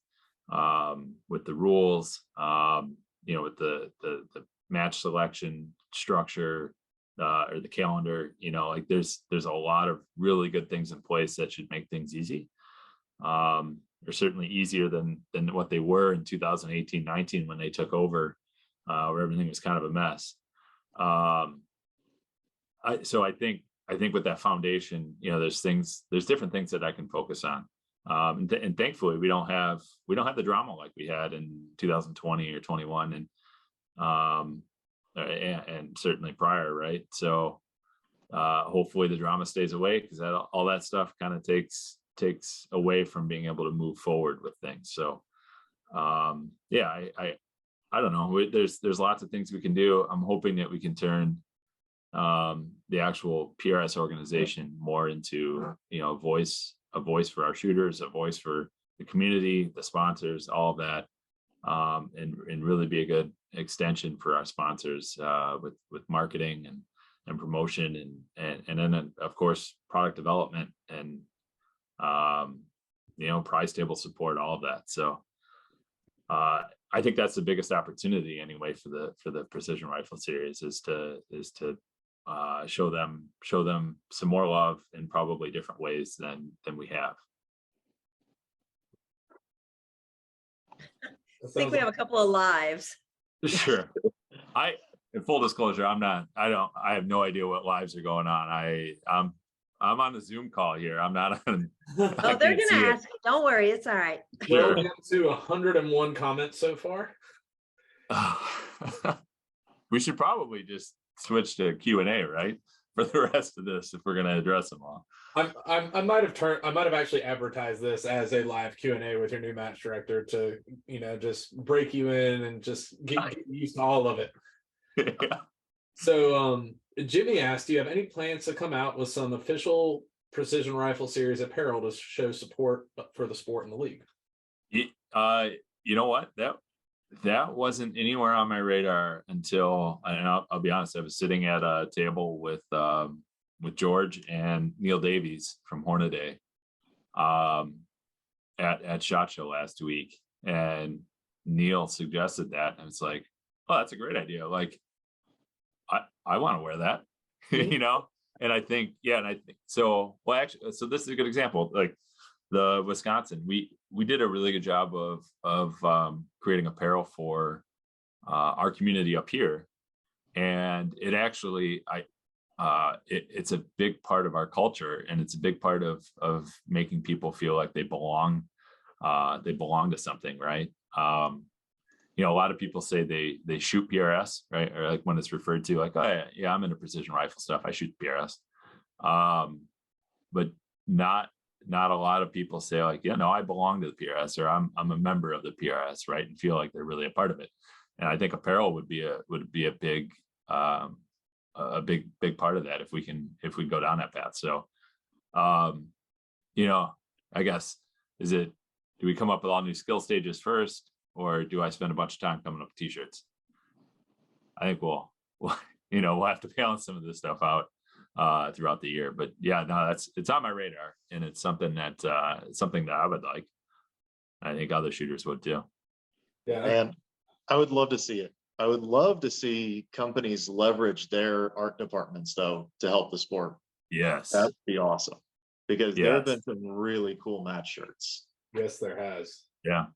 the rules, with the match selection structure, or the calendar. There's a lot of really good things in place that should make things easy. They're certainly easier than what they were in 2018-19 when they took over, where everything was kind of a mess. So I think with that foundation, there's different things that I can focus on. And thankfully we don't have the drama like we had in 2020 or 21 and certainly prior, right? So hopefully the drama stays away, because all that stuff kind of takes away from being able to move forward with things. So I don't know. There's lots of things we can do. I'm hoping that we can turn the actual PRS organization more into a voice for our shooters, a voice for the community, the sponsors, all of that, and really be a good extension for our sponsors with marketing and promotion and then of course product development and prize table support, all of that. So I think that's the biggest opportunity anyway for the Precision Rifle Series is to show them some more love in probably different ways than we have. I think we have a couple of lives. Sure. In full disclosure, I have no idea what lives are going on. I'm on the Zoom call here. I'm not on. Oh, they're gonna ask you. Don't worry, it's all right. We're down to 101 comments so far. We should probably just switch to Q&A, right, for the rest of this if we're going to address them all. I might have actually advertised this as a live Q&A with your new match director to just break you in and just get used to all of it. Yeah. So Jimmy asked, do you have any plans to come out with some official Precision Rifle Series apparel to show support for the sport in the league? You know what, that wasn't anywhere on my radar until, and I'll be honest, I was sitting at a table with George and Neil Davies from Hornaday at SHOT Show last week, and Neil suggested that, and it's like, oh, that's a great idea. Like, I want to wear that, and I think, so. Well, actually, so this is a good example. Like the Wisconsin, we did a really good job of creating apparel for our community up here, and it actually, it's a big part of our culture, and it's a big part of making people feel like they belong to something, right? A lot of people say they shoot PRS, right? Or like when it's referred to, like, oh yeah, I'm into precision rifle stuff, I shoot PRS. But not a lot of people say like, I belong to the PRS, or I'm a member of the PRS, right? And feel like they're really a part of it. And I think apparel would be a big big part of that if we go down that path. So, I guess, do we come up with all new skill stages first, or do I spend a bunch of time coming up with t-shirts? I think we'll have to balance some of this stuff out throughout the year. But yeah, no, it's on my radar, and it's something that I would like. I think other shooters would too. Yeah. And I would love to see it. I would love to see companies leverage their art departments though to help the sport. Yes. That'd be awesome, because there have been Yes. some really cool match shirts. Yes, there has. Yeah.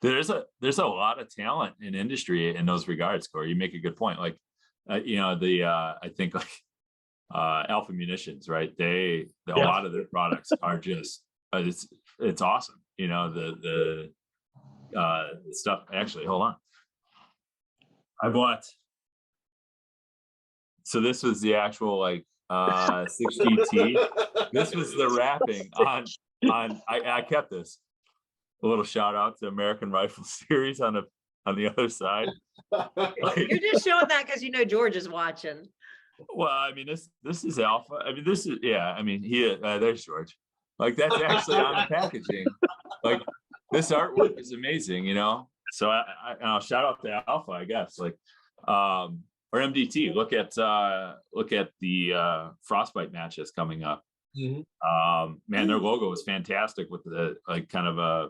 There's a lot of talent in industry in those regards, Corey. You make a good point. Like, I think like Alpha Munitions, right? A lot of their products are just it's awesome. The stuff. Actually, hold on. I bought. So this was the actual like 6GT. This was the wrapping on. I kept this. A little shout out to American Rifle Series on the other side. You're just showing that because George is watching. Well, I mean, this is Alpha. I mean, this is there's George. Like, that's actually on the packaging. Like, this artwork is amazing, So I'll shout out to Alpha, I guess. Like, or MDT. Look at the Frostbite match that's coming up. Mm-hmm. Man, their logo is fantastic with the like kind of a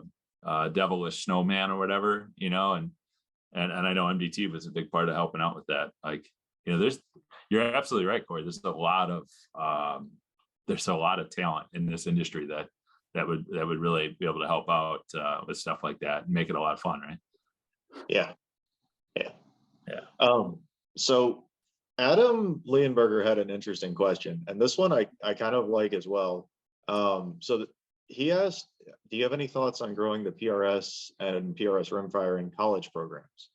devilish snowman or whatever, and I know MDT was a big part of helping out with that. Like, you're absolutely right, Corey. There's a lot of talent in this industry that would really be able to help out with stuff like that and make it a lot of fun, right? Yeah. So Adam Leonberger had an interesting question, and this one I kind of like as well. He asked, do you have any thoughts on growing the PRS and PRS rimfire in college programs?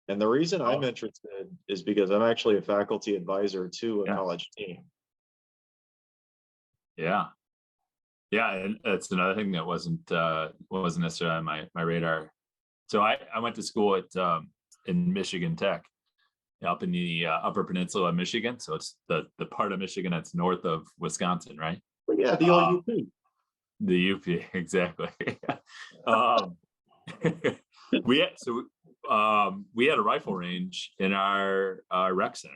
And the reason I'm interested is because I'm actually a faculty advisor to a college team. Yeah, and that's another thing that wasn't necessarily on my radar. So I went to school at in Michigan Tech, up in the Upper Peninsula of Michigan. So it's the part of Michigan that's north of Wisconsin, right? Yeah, the old UP. The UP, exactly. We had a rifle range in our rec center.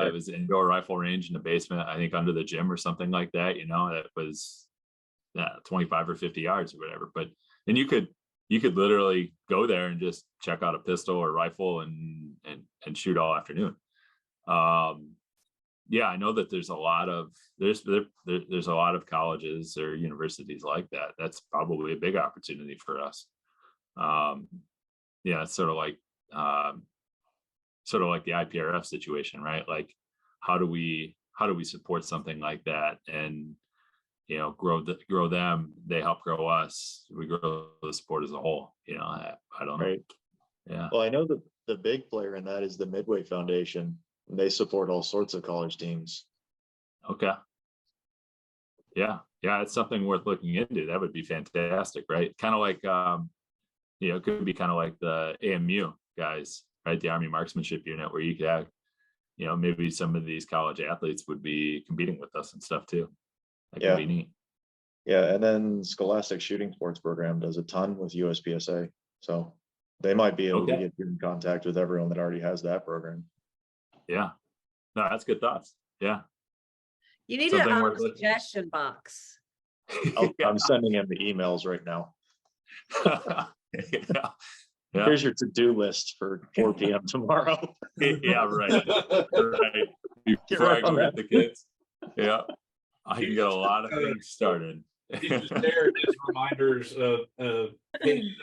It was an indoor rifle range in the basement, I think under the gym or something like that. That was 25 or 50 yards or whatever. And you could literally go there and just check out a pistol or rifle and shoot all afternoon. I know that there's a lot of colleges or universities like that. That's probably a big opportunity for us. It's sort of like the IPRF situation, right? Like, how do we support something like that and grow them? They help grow us. We grow the sport as a whole. I don't know. Right. Yeah. Well, I know that the big player in that is the Midway Foundation. They support all sorts of college teams. Okay. Yeah, it's something worth looking into. That would be fantastic, right? Kind of like, it could be kind of like the AMU guys, right? The Army Marksmanship Unit, where you could have, maybe some of these college athletes would be competing with us and stuff too. That could be neat. Yeah, and then Scholastic Shooting Sports Program does a ton with USPSA, so they might be able to get you in contact with everyone that already has that program. Yeah, no, that's good thoughts. Yeah, you need a suggestion box. I'm sending him the emails right now. Yeah. Here's your to-do list for 4 p.m. tomorrow. Yeah, right. Before I go get the kids. Yeah, I can get a lot of things started. He should share his reminders, pages and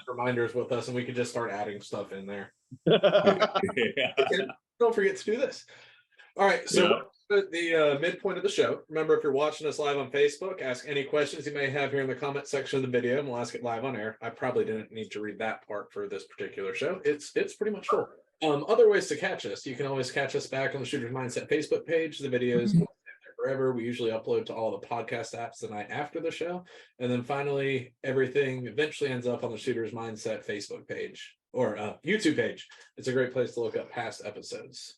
reminders with us, and we could just start adding stuff in there. Yeah. Don't forget to do this. All right, so Yeah. we're at the midpoint of the show. Remember, if you're watching us live on Facebook, ask any questions you may have here in the comment section of the video, and we'll ask it live on air. I probably didn't need to read that part for this particular show. It's pretty much full. Other ways to catch us. You can always catch us back on the Shooter's Mindset Facebook page. The videos there forever. We usually upload to all the podcast apps the night after the show. And then finally, everything eventually ends up on the Shooter's Mindset Facebook page or YouTube page. It's a great place to look up past episodes.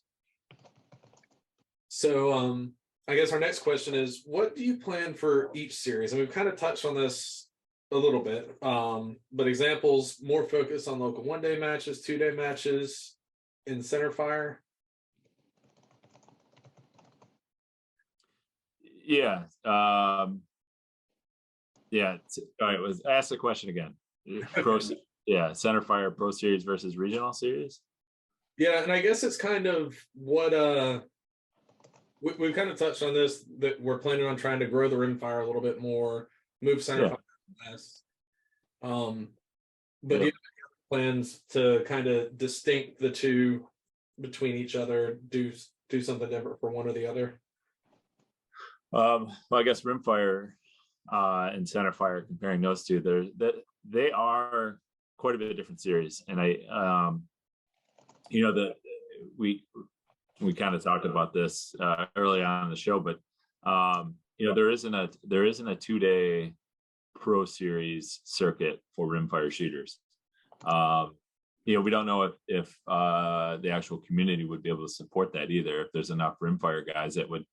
So I guess our next question is, what do you plan for each series? And we've kind of touched on this a little bit, but examples more focused on local 1-day matches, 2-day matches in center fire. Yeah. All right. Ask the question again. Center fire pro series versus regional series. Yeah, and I guess it's kind of what we've kind of touched on this, that we're planning on trying to grow the rimfire a little bit more, move center fire less. But do you have plans to kind of distinct the two between each other, do something different for one or the other? Well, I guess rimfire and center fire, comparing those two, they are quite a bit of different series, and we kind of talked about this early on in the show, but there isn't a 2-day pro series circuit for rimfire shooters. We don't know if the actual community would be able to support that either. If there's enough rimfire guys that would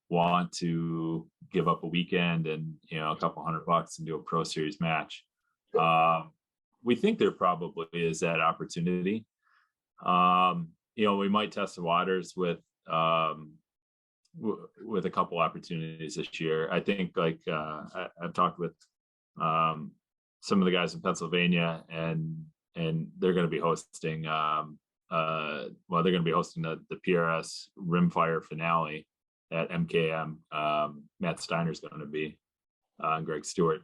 want to give up a weekend and a couple $100 and do a pro series match. We think there probably is that opportunity. We might test the waters with a couple opportunities this year. I think I've talked with some of the guys in Pennsylvania, and they're going to be hosting the PRS Rimfire finale at MKM. Matt Steiner's going to be and Greg Stewart.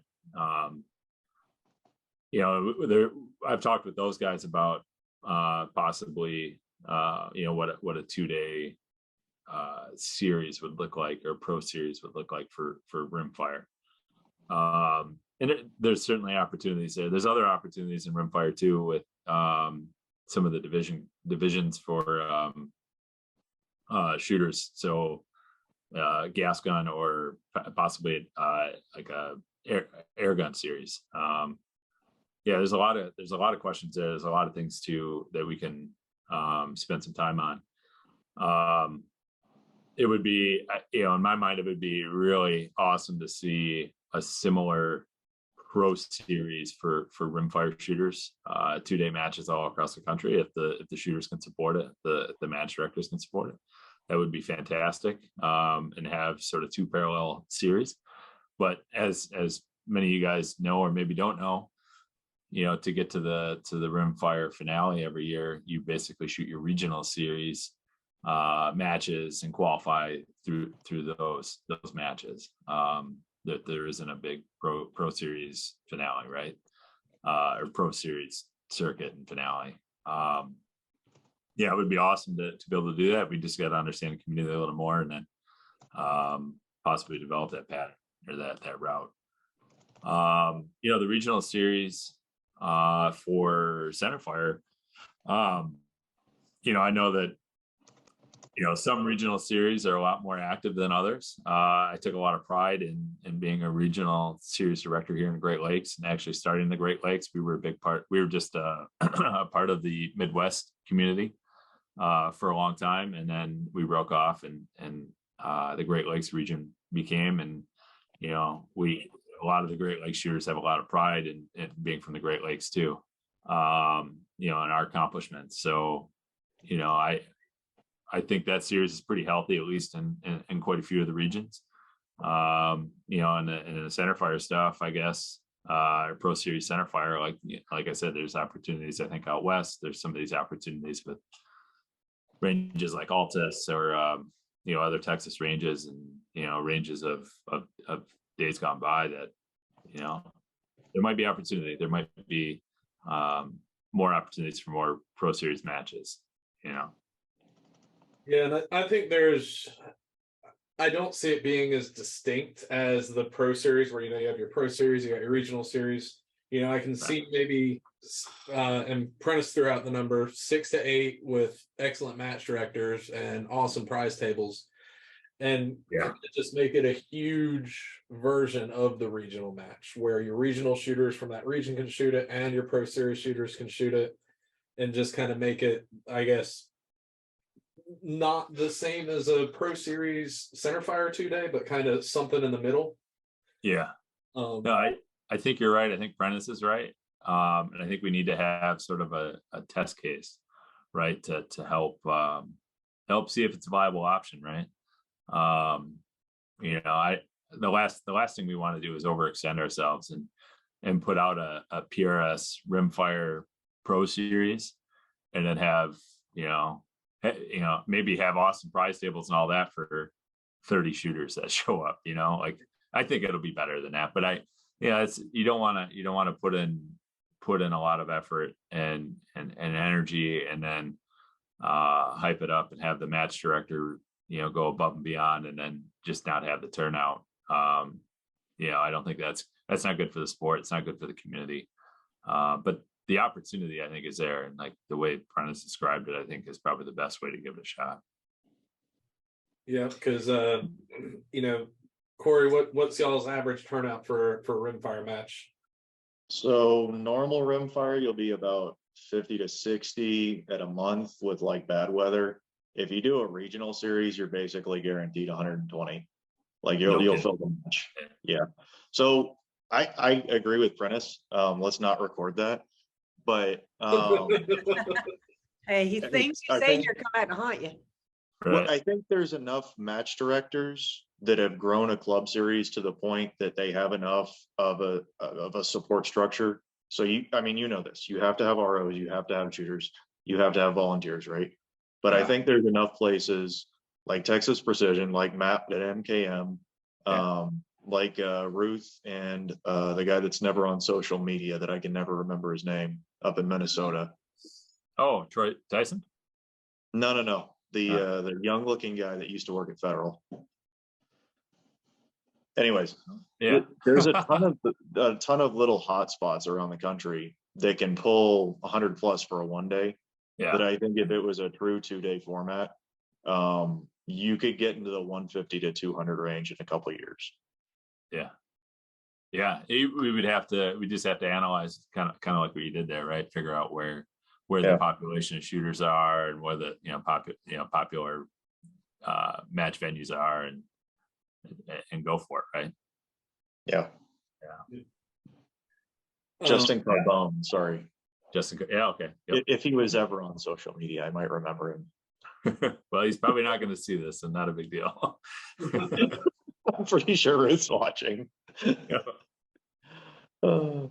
I've talked with those guys about possibly what a 2-day series would look like, or pro series would look like for rimfire. And there's certainly opportunities there. There's other opportunities in rimfire too, with some of the divisions for shooters. So gas gun, or possibly like a air gun series. There's a lot of questions there. There's a lot of things too that we can spend some time on. It would be, in my mind, it would be really awesome to see a similar pro series for rimfire shooters, 2-day matches all across the country. If the shooters can support it, the match directors can support it, that would be fantastic. And have sort of 2 parallel series. But as many of you guys know, or maybe don't know, to get to the rimfire finale every year, you basically shoot your regional series matches and qualify through those matches. That there isn't a big pro series finale, right? Or pro series circuit and finale. It would be awesome to be able to do that. We just got to understand the community a little more, and then possibly develop that pattern or that route. The regional series for centerfire, I know that some regional series are a lot more active than others. I took a lot of pride in being a regional series director here in the Great Lakes, and actually starting the Great Lakes. We were just a part of the Midwest community for a long time, and then we broke off, and the Great Lakes region became, and a lot of the Great Lakes shooters have a lot of pride in being from the Great Lakes too, in our accomplishments. So, I think that series is pretty healthy, at least in quite a few of the regions. In the centerfire stuff, I guess, pro series centerfire, like I said, there's opportunities, I think, out west. There's some of these opportunities with ranges like Altus or other Texas ranges and, ranges of days gone by that, there might be opportunity. There might be more opportunities for more Pro Series matches, Yeah, and I think I don't see it being as distinct as the Pro Series, where you have your Pro Series, you got your regional series. I can see maybe and Prentice threw out the number 6 to 8 with excellent match directors and awesome prize tables, and just make it a huge version of the regional match where your regional shooters from that region can shoot it and your Pro Series shooters can shoot it, and just kind of make it, I guess, not the same as a Pro Series center fire 2-day, but kind of something in the middle. Yeah. No, I think you're right. I think Prentice is right. And I think we need to have sort of a test case, right, to help see if it's a viable option, right? The last thing we want to do is overextend ourselves and put out a PRS rimfire Pro Series, and then have maybe have awesome prize tables and all that for 30 shooters that show up. Like, I think it'll be better than that, but it's, you don't want to put in a lot of effort and energy, and then hype it up and have the match director go above and beyond, and then just not have the turnout. I don't think that's not good for the sport. It's not good for the community. But the opportunity, I think, is there, and like the way Prentice described it, I think is probably the best way to give it a shot. Yeah, because Corey, what's y'all's average turnout for a rimfire match? So normal rimfire, you'll be about 50 to 60 at a month with like bad weather. If you do a regional series, you're basically guaranteed 120. Like you'll fill the match. Yeah. So I agree with Prentice. Let's not record that. But Hey, he thinks you say you're coming back to haunt you. Well, I think there's enough match directors that have grown a club series to the point that they have enough of a support structure. So you know this, you have to have ROs, you have to have shooters, you have to have volunteers, right? But I think there's enough places like Texas Precision, like Matt at MKM, like Ruth and the guy that's never on social media that I can never remember his name up in Minnesota. Oh, Troy Tyson? No. The young looking guy that used to work at Federal. Anyways, there's a ton of little hot spots around the country that can pull 100 plus for a 1-day. Yeah. But I think if it was a true 2-day format, you could get into the 150 to 200 range in a couple of years. Yeah. We just have to analyze kind of like what you did there, right? Figure out where the population of shooters are, and where the popular match venues are, and go for it, right? Yeah. Justin Carbone, sorry. Justin, okay. Yep. If he was ever on social media, I might remember him. Well, he's probably not going to see this, and not a big deal. I'm pretty sure Ruth's watching. So, a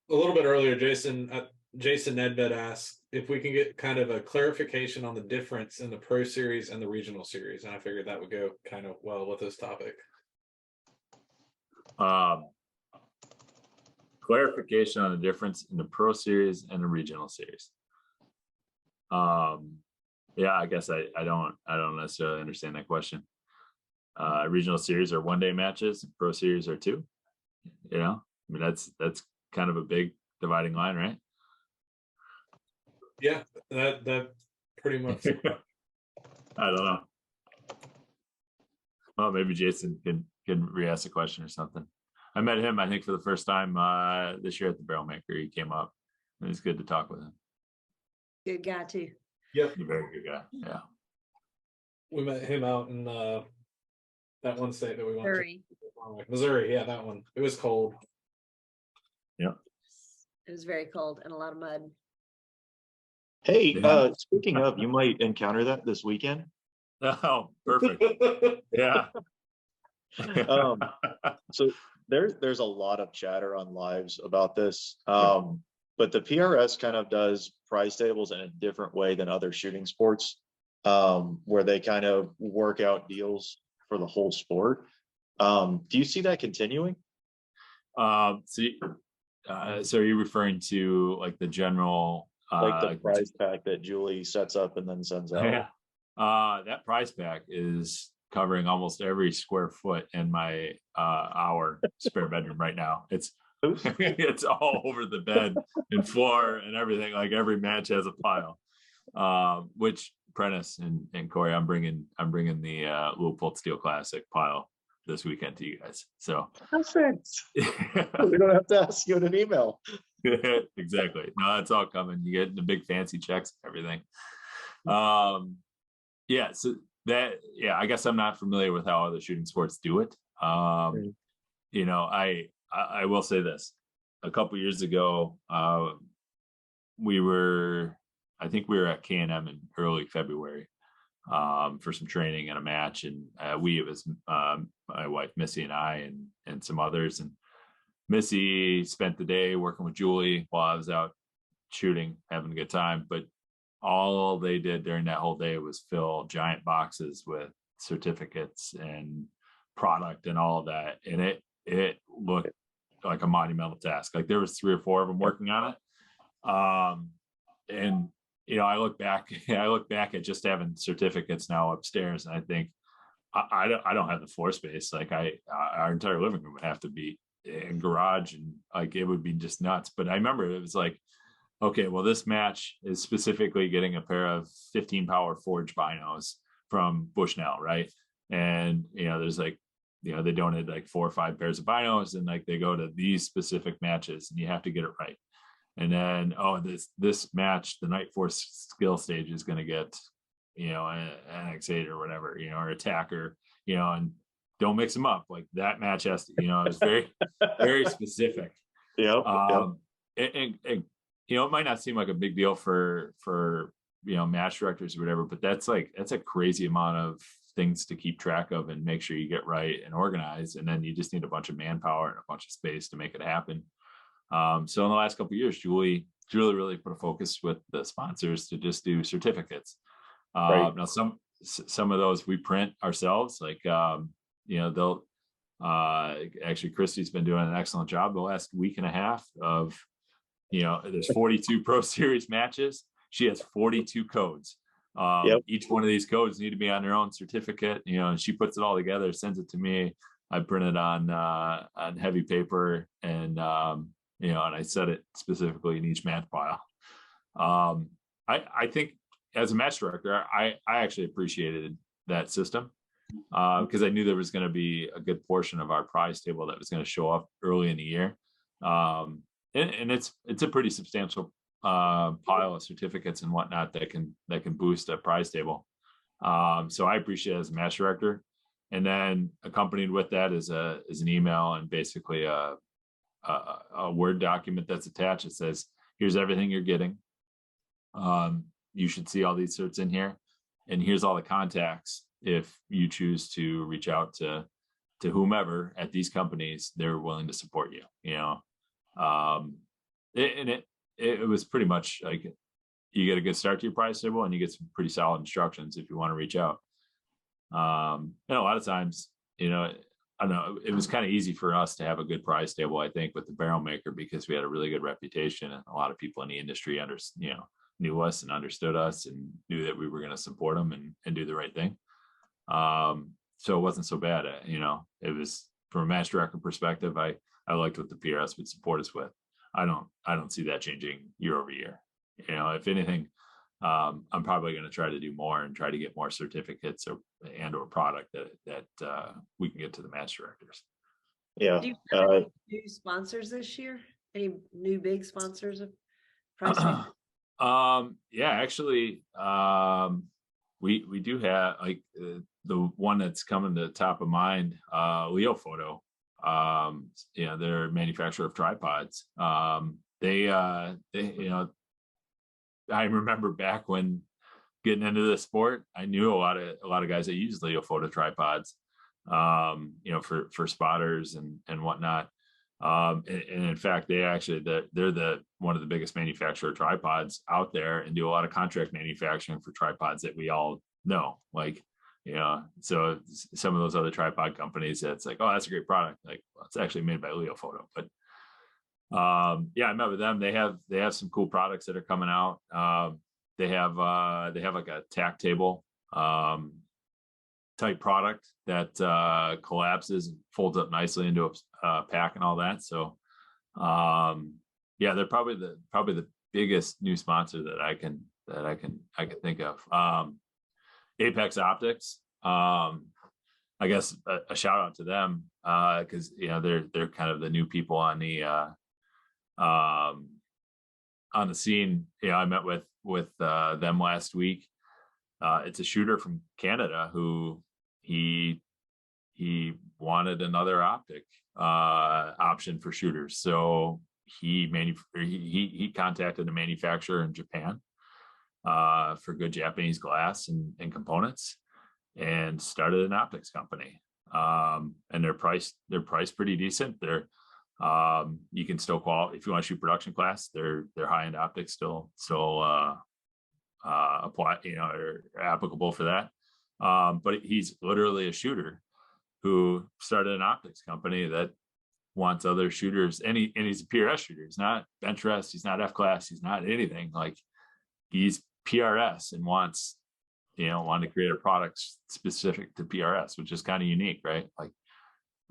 little bit earlier, Jason Nedved asked if we can get kind of a clarification on the difference in the Pro Series and the Regional Series, and I figured that would go kind of well with this topic. Clarification on the difference in the Pro Series and the Regional Series. I guess I don't necessarily understand that question. Regional Series are 1-day matches, Pro Series are 2. That's kind of a big dividing line, right? Yeah, that pretty much. I don't know. Well, maybe Jason can re-ask the question or something. I met him, I think, for the first time this year at the Barrel Maker. He came up, and it's good to talk with him. Good guy too. Yep, He's a very good guy. Yeah, we met him out in that one state that we went Missouri. to. Missouri, yeah, that one. It was cold. Yeah, It was very cold and a lot of mud. Hey, speaking of, you might encounter that this weekend. Oh, perfect. Yeah. So there's a lot of chatter on lives about this. But the PRS kind of does prize tables in a different way than other shooting sports. where they kind of work out deals for the whole sport. Do you see that continuing? So are you referring to like the general Like the prize pack that Julie sets up and then sends out? Yeah. That prize pack is covering almost every square foot in my our spare bedroom right now. It's it's all over the bed and floor and everything. Like every match has a pile. Which Prentice and Corey, I'm bringing the Louisville Steel Classic pile this weekend to you guys. So Perfect. We don't have to ask you in an email. Exactly. No, that's all coming. You get the big fancy checks, everything. Yeah. So that, yeah, I guess I'm not familiar with how other shooting sports do it. You know, I will say this. A couple years ago, I think we were at K&M in early February for some training and a match, and it was my wife Missy and I and some others, and Missy spent the day working with Julie while I was out shooting, having a good time. But all they did during that whole day was fill giant boxes with certificates and product and all of that. And it looked like a monumental task. Like there was 3 or 4 of them working on it. And you know, I look back at just having certificates now upstairs, and I think I don't have the floor space. Like our entire living room would have to be in garage, and like it would be just nuts. But I remember it was like, okay, well, this match is specifically getting a pair of 15 power forge binos from Bushnell, right? And you know, there's like, you know, they donated like 4 or 5 pairs of binos, and like they go to these specific matches, and you have to get it right. And then, oh, this match, the Night Force skill stage is going to get, you know, an NX8 or whatever, you know, or attacker, you know, and don't mix them up. Like that match has to, you know, it's very, very specific. Yeah. And you know, it might not seem like a big deal for you know, match directors or whatever, but that's a crazy amount of things to keep track of and make sure you get right and organized. And then you just need a bunch of manpower and a bunch of space to make it happen. So in the last couple of years, Julie really put a focus with the sponsors to just do certificates. Right. Now some of those we print ourselves, like you know, they'll actually Christy's been doing an excellent job the last week and a half of, you know, there's 42 Pro Series matches. She has 42 codes. Each one of these codes need to be on their own certificate, you know, and she puts it all together, sends it to me. I print it on heavy paper, and you know, and I set it specifically in each match file. I think as a match director, I actually appreciated that system because I knew there was going to be a good portion of our prize table that was going to show up early in the year. And it's a pretty substantial pile of certificates and whatnot that can boost a prize table. So I appreciate it as a match director. And then accompanied with that is an email and basically a Word document that's attached. It says, here's everything you're getting. You should see all these certs in here, and here's all the contacts. If you choose to reach out to whomever at these companies, they're willing to support you, you know? It was pretty much like you get a good start to your prize table, and you get some pretty solid instructions if you want to reach out. And a lot of times, you know, I don't know, it was kind of easy for us to have a good prize table, I think, with the barrel maker, because we had a really good reputation, and a lot of people in the industry knew us and understood us and knew that we were going to support them and do the right thing. So it wasn't so bad. You know, it was, from a match director perspective, I liked what the PRS would support us with. I don't see that changing year over year. You know, if anything, I'm probably going to try to do more and try to get more certificates or product that we can get to the match directors. Yeah. Do you have any new sponsors this year? Any new big sponsors of prize table? Yeah, actually, we do have, like, the one that's coming to the top of mind, Leo Photo. You know, they're a manufacturer of tripods. They you know, I remember back when getting into the sport, I knew a lot of guys that use Leo Photo tripods, you know, for spotters and whatnot. And in fact, they're one of the biggest manufacturer of tripods out there, and do a lot of contract manufacturing for tripods that we all no, like, so some of those other tripod companies, it's like, oh, that's a great product. Like, well, it's actually made by Leophoto, but yeah, I met with them. They have some cool products that are coming out. They have like a tack table type product that collapses and folds up nicely into a pack and all that. So yeah, they're probably the biggest new sponsor that I can think of. Apex Optics. I guess a shout out to them because they're kind of the new people on the scene. I met with them last week. It's a shooter from Canada who he wanted another optic option for shooters, so he contacted a manufacturer in Japan for good Japanese glass and components, and started an optics company. And they're priced pretty decent. They're you can still qualify if you want to shoot production class. Their high-end optics still apply, are applicable for that. But he's literally a shooter who started an optics company that wants other shooters, and he's a PRS shooter. He's not bench rest, he's not F class, he's not anything. Like, he's PRS and wanted to create a product specific to PRS, which is kind of unique, right? Like,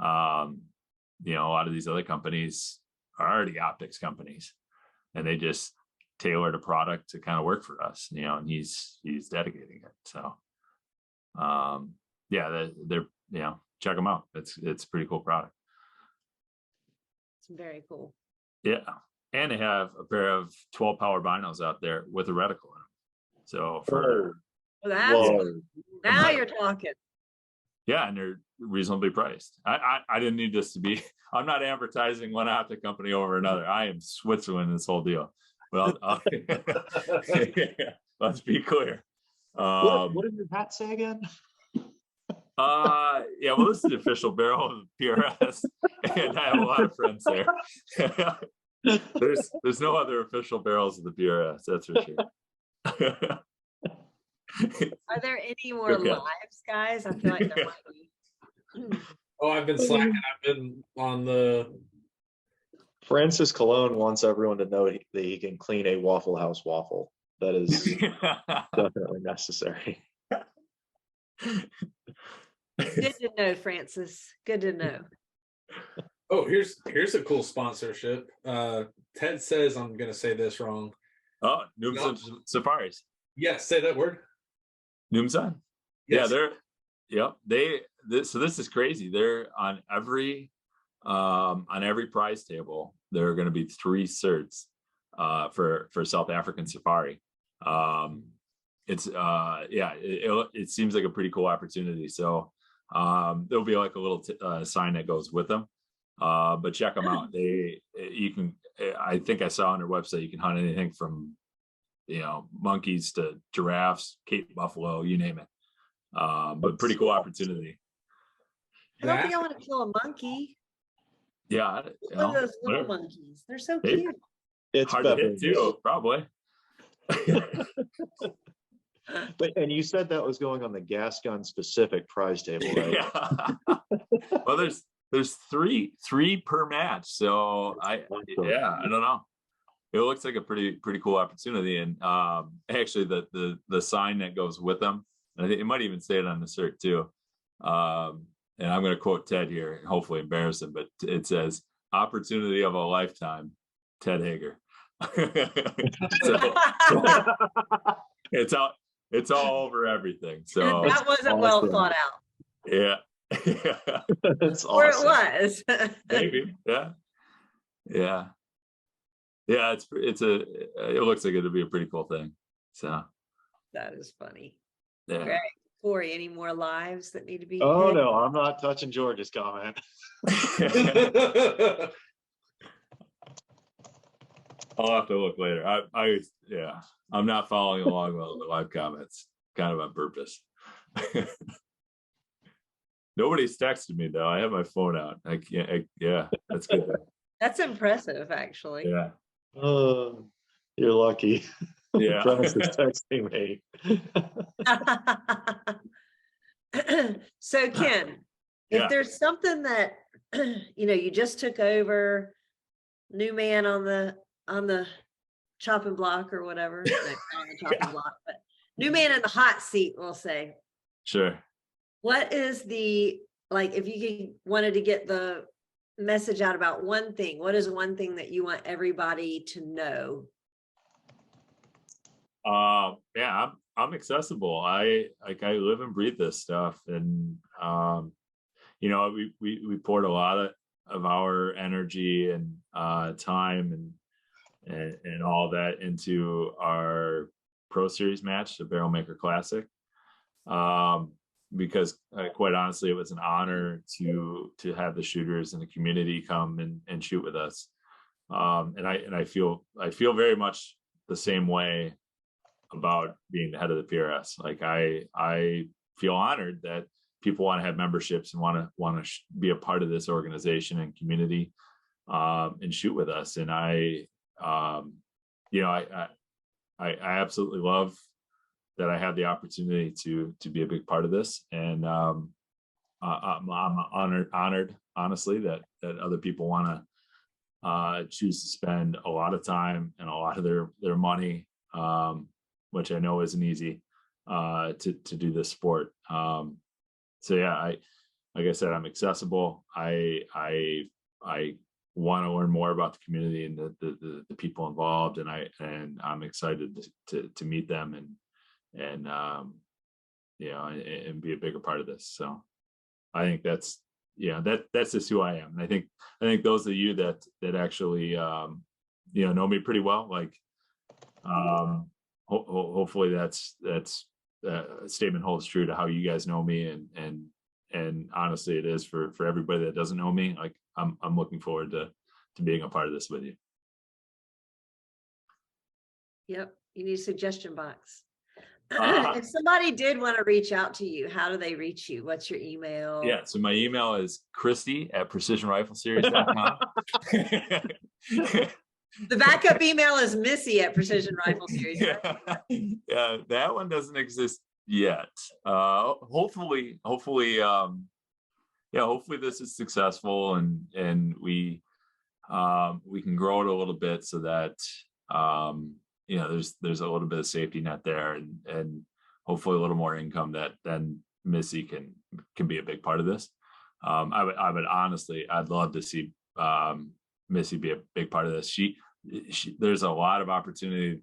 a lot of these other companies are already optics companies, and they just tailored a product to kind of work for us, and he's dedicating it. So, yeah, they're check them out. It's a pretty cool product. It's very cool. Yeah, and they have a pair of 12 power binos out there with a reticle in them. So for Well, that's now you're talking. yeah, and they're reasonably priced. I didn't need this to be. I'm not advertising one optic company over another. I am Switzerland this whole deal. But let's be clear. What did your hat say again? Yeah, well, this is the official barrel of PRS, and I have a lot of friends there. There's no other official barrels of the PRS, that's for sure. Are there any more lives, guys? I feel like there might be. Oh, I've been slacking. I've been on the. Francis Cologne wants everyone to know that he can clean a Waffle House waffle. That is definitely necessary. Good to know, Francis. Good to know. Oh, here's a cool sponsorship. Ted says I'm gonna say this wrong. Oh, Noomsan Safaris. Yes, say that word. Noomsan. Yes. Yeah, so this is crazy. They're on every prize table. There are going to be 3 certs for South African Safari. It seems like a pretty cool opportunity. So there'll be like a little sign that goes with them. But check them out. I think I saw on their website, you can hunt anything from monkeys to giraffes, Cape buffalo, you name it. But pretty cool opportunity. I don't think I want to kill a monkey. Yeah, One of those little monkeys. They're so cute. It's hard to hit too, probably. But and you said that was going on the gas gun specific prize table, right? Yeah. Well, there's three per match, so I don't know. It looks like a pretty cool opportunity, and actually the sign that goes with them, I think it might even say it on the cert too. And I'm going to quote Ted here, and hopefully embarrass him, but it says, "Opportunity of a lifetime, Ted Hager." So, it's all over everything. So that wasn't well thought out. Yeah. That's or awesome. it was. Maybe. Yeah. It looks like it'll be a pretty cool thing. So that is funny. Yeah. Great. Corey, any more lives that need to be? Oh no, I'm not touching George's comment. I'll have to look later. I'm not following along with the live comments, kind of on purpose. Nobody's texted me though. I have my phone out. Yeah, that's good. That's impressive, actually. Yeah. You're lucky. Yeah. Prentice is texting me. So Ken, if Yeah. there's something that, you just took over, new man on the chopping block or whatever, no, not on the chopping block, but new man in the hot seat, we'll say. Sure. What is if you wanted to get the message out about one thing, what is one thing that you want everybody to know? Yeah, I'm accessible. I live and breathe this stuff, and we poured a lot of our energy and time and all that into our Pro Series match, the Barrel Maker Classic. Because quite honestly, it was an honor to have the shooters in the community come and shoot with us. And I feel very much the same way about being the head of the PRS. Like I feel honored that people want to have memberships and want to be a part of this organization and community, and shoot with us. And I absolutely love that I have the opportunity to be a big part of this. And I'm honored, honestly, that other people want to choose to spend a lot of time and a lot of their money, which I know isn't easy, to do this sport. So yeah, like I said, I'm accessible. I want to learn more about the community and the people involved, and I'm excited to meet them and be a bigger part of this. So I think that's just who I am. And I think those of you that actually know me pretty well, like hopefully that's statement holds true to how you guys know me, and honestly it is for everybody that doesn't know me. Like I'm looking forward to being a part of this with you. Yep, you need a suggestion box. If somebody did want to reach out to you, how do they reach you? What's your email? Yeah, so my email is Christy@precisionrifleseries.com. The backup email is Missy at Precision Rifle Series. Yeah, that one doesn't exist yet. Hopefully this is successful and we can grow it a little bit so that there's a little bit of safety net there and hopefully a little more income that then Missy can be a big part of this. I would honestly, I'd love to see Missy be a big part of this. She there's a lot of opportunity,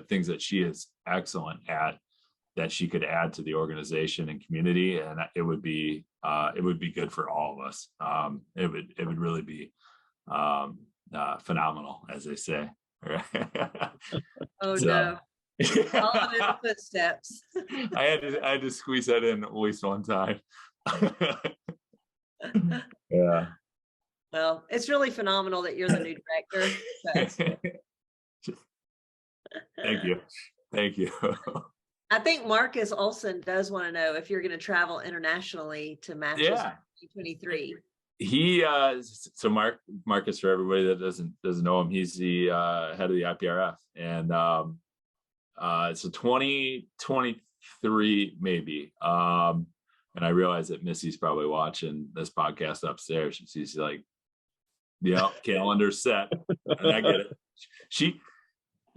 things that she is excellent at that she could add to the organization and community, and it would be good for all of us. It would really be phenomenal, as they say. Oh So, no. All in the footsteps. I had to squeeze that in at least one time. Yeah. Well, it's really phenomenal that you're the new director. So. Thank you. I think Marcus Olson does want to know if you're going to travel internationally to matches in 2023. He so Marcus, for everybody that doesn't know him, he's the head of the IPRF, and so 2023 maybe. And I realize that Missy's probably watching this podcast upstairs, and she's like, "Yeah, calendar set," and I get it.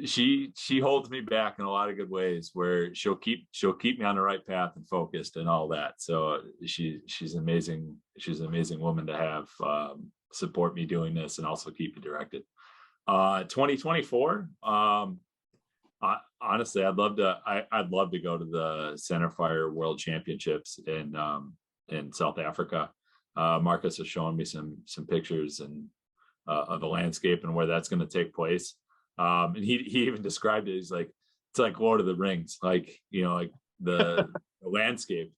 She holds me back in a lot of good ways, where she'll keep me on the right path and focused and all that. So she's amazing. She's an amazing woman to have support me doing this and also keep me directed. 2024. Honestly, I'd love to go to the Centerfire World Championships in South Africa. Marcus has shown me some pictures and of the landscape and where that's going to take place. And he even described it. He's like, it's like Lord of the Rings, like the landscape.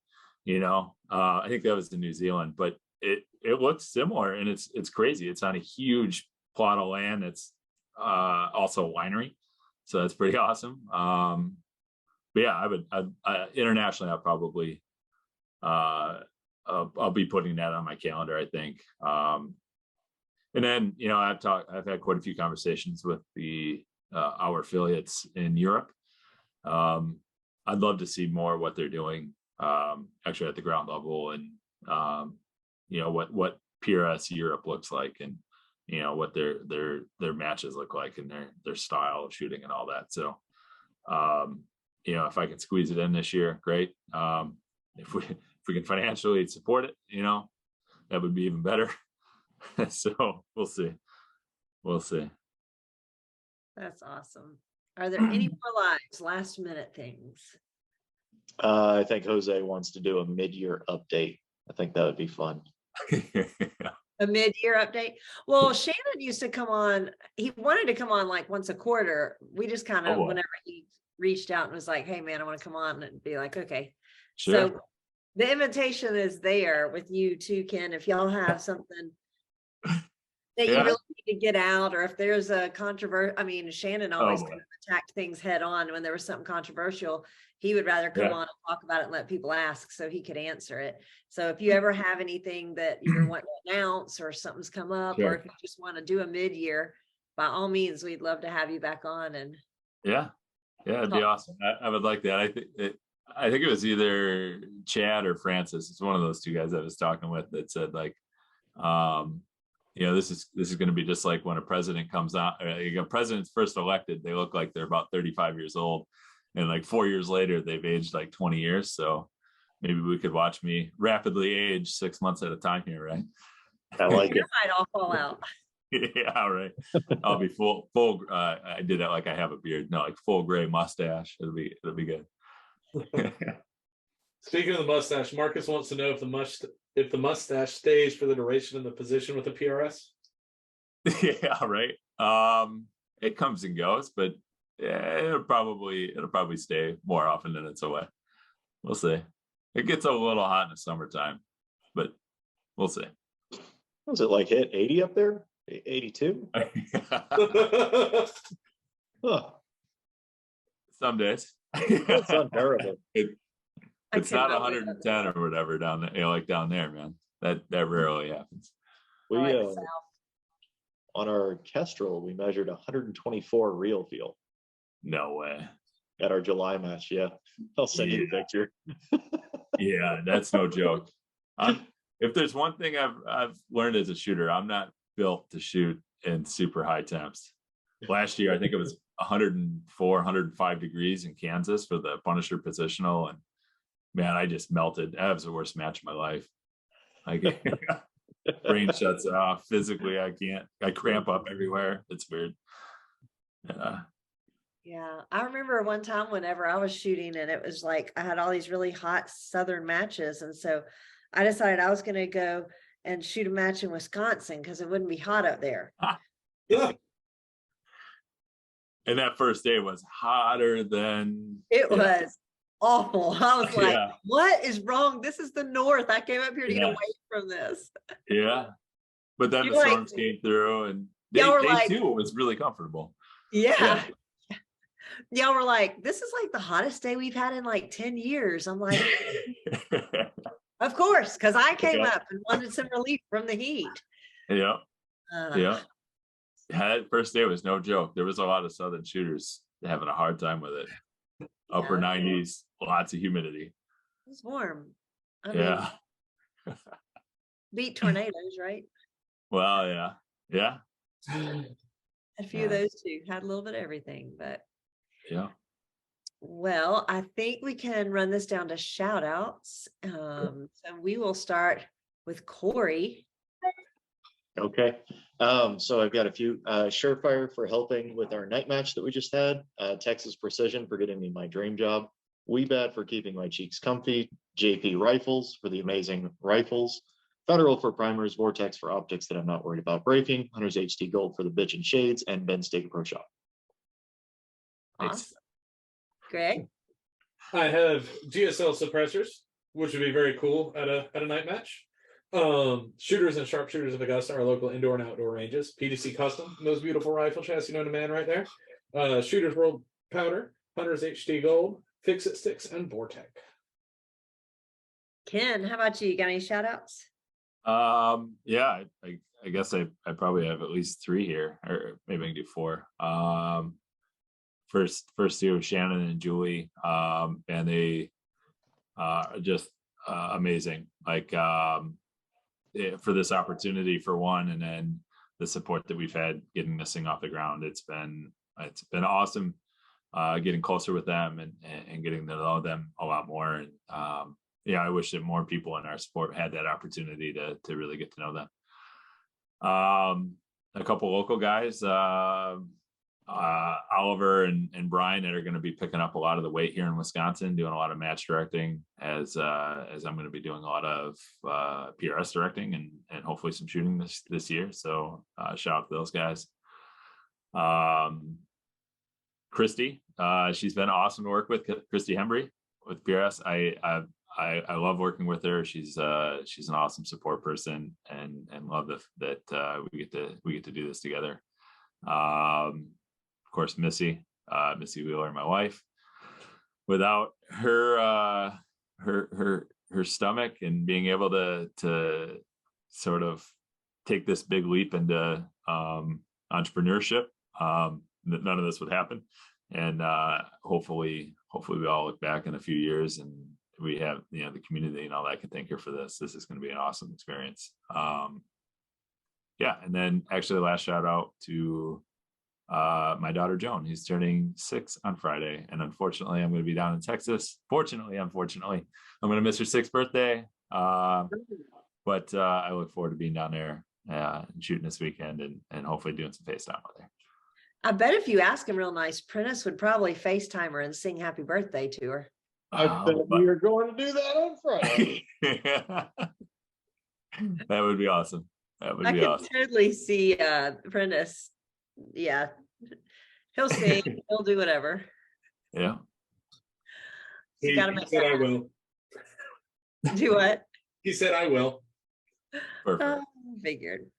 I think that was in New Zealand, but it looks similar, and it's crazy. It's on a huge plot of land. It's also a winery, so that's pretty awesome. But yeah, I internationally, I'll probably I'll be putting that on my calendar, I think. And then I've had quite a few conversations with the our affiliates in Europe. I'd love to see more what they're doing, actually at the ground level, and what PRS Europe looks like, and what their matches look like, and their style of shooting and all that. So if I can squeeze it in this year, great. If we can financially support it, that would be even better. So we'll see. That's awesome. Are there any more lives, last minute things? I think Jose wants to do a mid-year update. I think that would be fun. A mid-year update? Well, Shannon used to come on. He wanted to come on like once a quarter. We just kind of, boy. whenever he reached out and was like, hey man, I want to come on, and be like, okay. Sure. So the invitation is there with you too, Ken. If y'all have something that you Yeah. really need to get out, or if there's a controversy, I mean, Shannon always boy. kind of attacked things head on. When there was something controversial, he would rather come Yeah. on and talk about it and let people ask so he could answer it. So if you ever have anything that you're wanting to announce, or something's come up, Sure. or if you just want to do a mid-year, by all means, we'd love to have you back on. And Yeah, it'd be awesome. I would like that. I think it was either Chad or Francis. It's one of those two guys I was talking with that said, like, this is going to be just like when a president comes out. A president's first elected, they look like they're about 35 years old, and like 4 years later, they've aged like 20 years. So maybe we could watch me rapidly age 6 months at a time here, right? I like it. might all fall out. Yeah, right. I'll be full. I did it like I have a beard. No, like full gray mustache. It'll be good. Speaking of the mustache, Marcus wants to know if the mustache stays for the duration of the position with the PRS. Yeah, right. It comes and goes, but it'll probably stay more often than it's away. We'll see. It gets a little hot in the summertime, but we'll see. Was it like hit 80 up there? 82? Huh. Some days. That's unbearable. It's not 110 or whatever down there, like down there, man. That rarely happens. We All right, South. on our Kestrel, we measured 124 real feel No way. at our July match. Yeah, I'll send you a picture. Yeah, that's no joke. If there's one thing I've learned as a shooter, I'm not built to shoot in super high temps. Last year, I think it was 104, 105 degrees in Kansas for the Punisher positional, and man, I just melted. That was the worst match of my life. Like, brain shuts off. Physically, I can't. I cramp up everywhere. It's weird. Yeah, I remember one time whenever I was shooting, and it was like I had all these really hot southern matches, and so I decided I was going to go and shoot a match in Wisconsin because it wouldn't be hot up there. Yeah. And that first day was hotter than It was awful. I was like, Yeah. what is wrong? This is the North. I came up here to get Yeah. away from this. Yeah. But then You're the like- storms came through, and they Y'all were like- too was really comfortable. Yeah. Y'all were like, this is like the hottest day we've had in like 10 years. I'm like, of course, because I came Yeah. up and wanted some relief from the heat. Yeah. Uh, Yeah. That first day was no joke. There was a lot of southern shooters having a hard time with it. Upper Yeah. 90s, lots of humidity. It was warm. I mean, Yeah. beat tornadoes, right? Well, yeah. Yeah. A few of those two had a little bit of everything, but Yeah. well, I think we can run this down to shout outs. So we will start with Corey. Okay. So I've got a few Surefire for helping with our night match that we just had. Texas Precision for getting me my dream job. WeBat for keeping my cheeks comfy. JP Rifles for the amazing rifles. Federal for primers. Vortex for optics that I'm not worried about breaking. Hunter's HT Gold for the bitch and shades. And Ben Steak Pro Shop. Nice. Awesome. Greg. I have GSL suppressors, which would be very cool at a night match. Shooters and sharpshooters of Augusta, our local indoor and outdoor ranges. PDC Custom, those beautiful rifle chassis known to man right there. Shooters World Powder, Hunter's HT Gold, Fix It Sticks, and Vortex. Ken, how about you? Got any shout outs? Yeah, I guess I probably have at least 3 here, or maybe I can do 4. first year with Shannon and Julie, and they are just amazing. Like for this opportunity for one, and then the support that we've had getting this thing off the ground. It's been awesome getting closer with them and getting to know them a lot more. And yeah, I wish that more people in our sport had that opportunity to really get to know them. A couple local guys, Oliver and Brian, that are going to be picking up a lot of the weight here in Wisconsin, doing a lot of match directing, as I'm going to be doing a lot of PRS directing and hopefully some shooting this year. So shout out to those guys. Christy, she's been awesome to work with. Christy Hembry with PRS. I love working with her. She's an awesome support person, and love that we get to do this together. Of course, Missy Wheeler, my wife. Without her stomach and being able to sort of take this big leap into entrepreneurship, none of this would happen. And hopefully we all look back in a few years and we have, the community and all that can thank her for this. This is going to be an awesome experience. Yeah. And then actually last shout out to my daughter, Joan. He's turning 6 on Friday. And unfortunately, I'm going to be down in Texas. Unfortunately, I'm going to miss her 6th birthday. But I look forward to being down there and shooting this weekend and hopefully doing some FaceTime with her. I bet if you ask him real nice, Prentice would probably FaceTime her and sing happy birthday to her. I bet we are going to do that on Friday. That would be awesome. That would be awesome. I can totally see Prentice. Yeah. He'll sing, he'll do whatever. Yeah. You gotta make said that I will. Do what? He said I will. Perfect. Figured.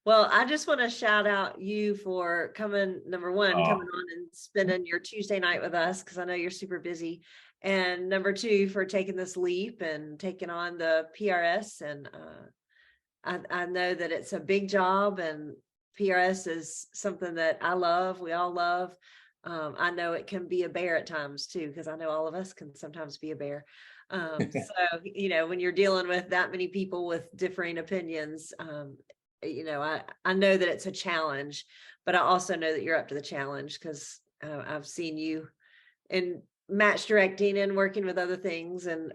Well, I just want to shout out you for coming, number one, coming on and spending your Tuesday night with us, because I know you're super busy. And number two, for taking this leap and taking on the PRS. And I know that it's a big job, and PRS is something that I love. We all love. I know it can be a bear at times too, because I know all of us can sometimes be a bear. So, when you're dealing with that many people with differing opinions, I know that it's a challenge, but I also know that you're up to the challenge, because I've seen you in match directing and working with other things. And,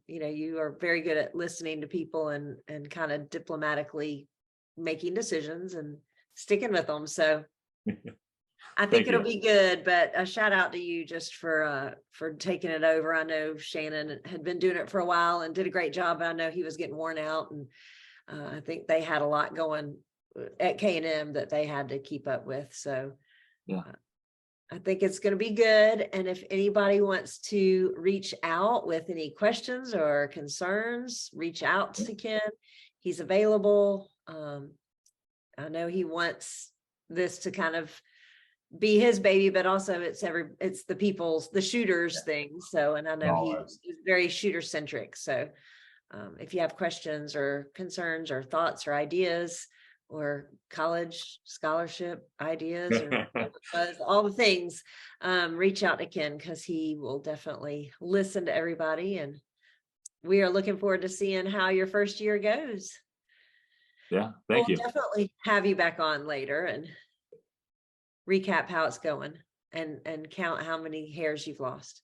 you are very good at listening to people and kind of diplomatically making decisions and sticking with them. So I think it'll be good, but a shout out to you just for taking it over. I know Shannon had been doing it for a while and did a great job, but I know he was getting worn out, and I think they had a lot going at K&M that they had to keep up with. So yeah, I think it's going to be good. And if anybody wants to reach out with any questions or concerns, reach out to Ken. He's available. I know he wants this to kind of be his baby, but also it's the shooters thing. So, and I know he's very shooter centric. So if you have questions or concerns or thoughts or ideas or college scholarship ideas or all the things, reach out to Ken, because he will definitely listen to everybody. And we are looking forward to seeing how your first year goes. Yeah, thank you. Definitely have you back on later and recap how it's going and count how many hairs you've lost.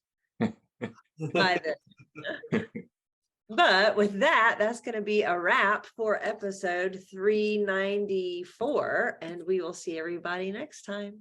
But with that, that's going to be a wrap for episode 394, and we will see everybody next time.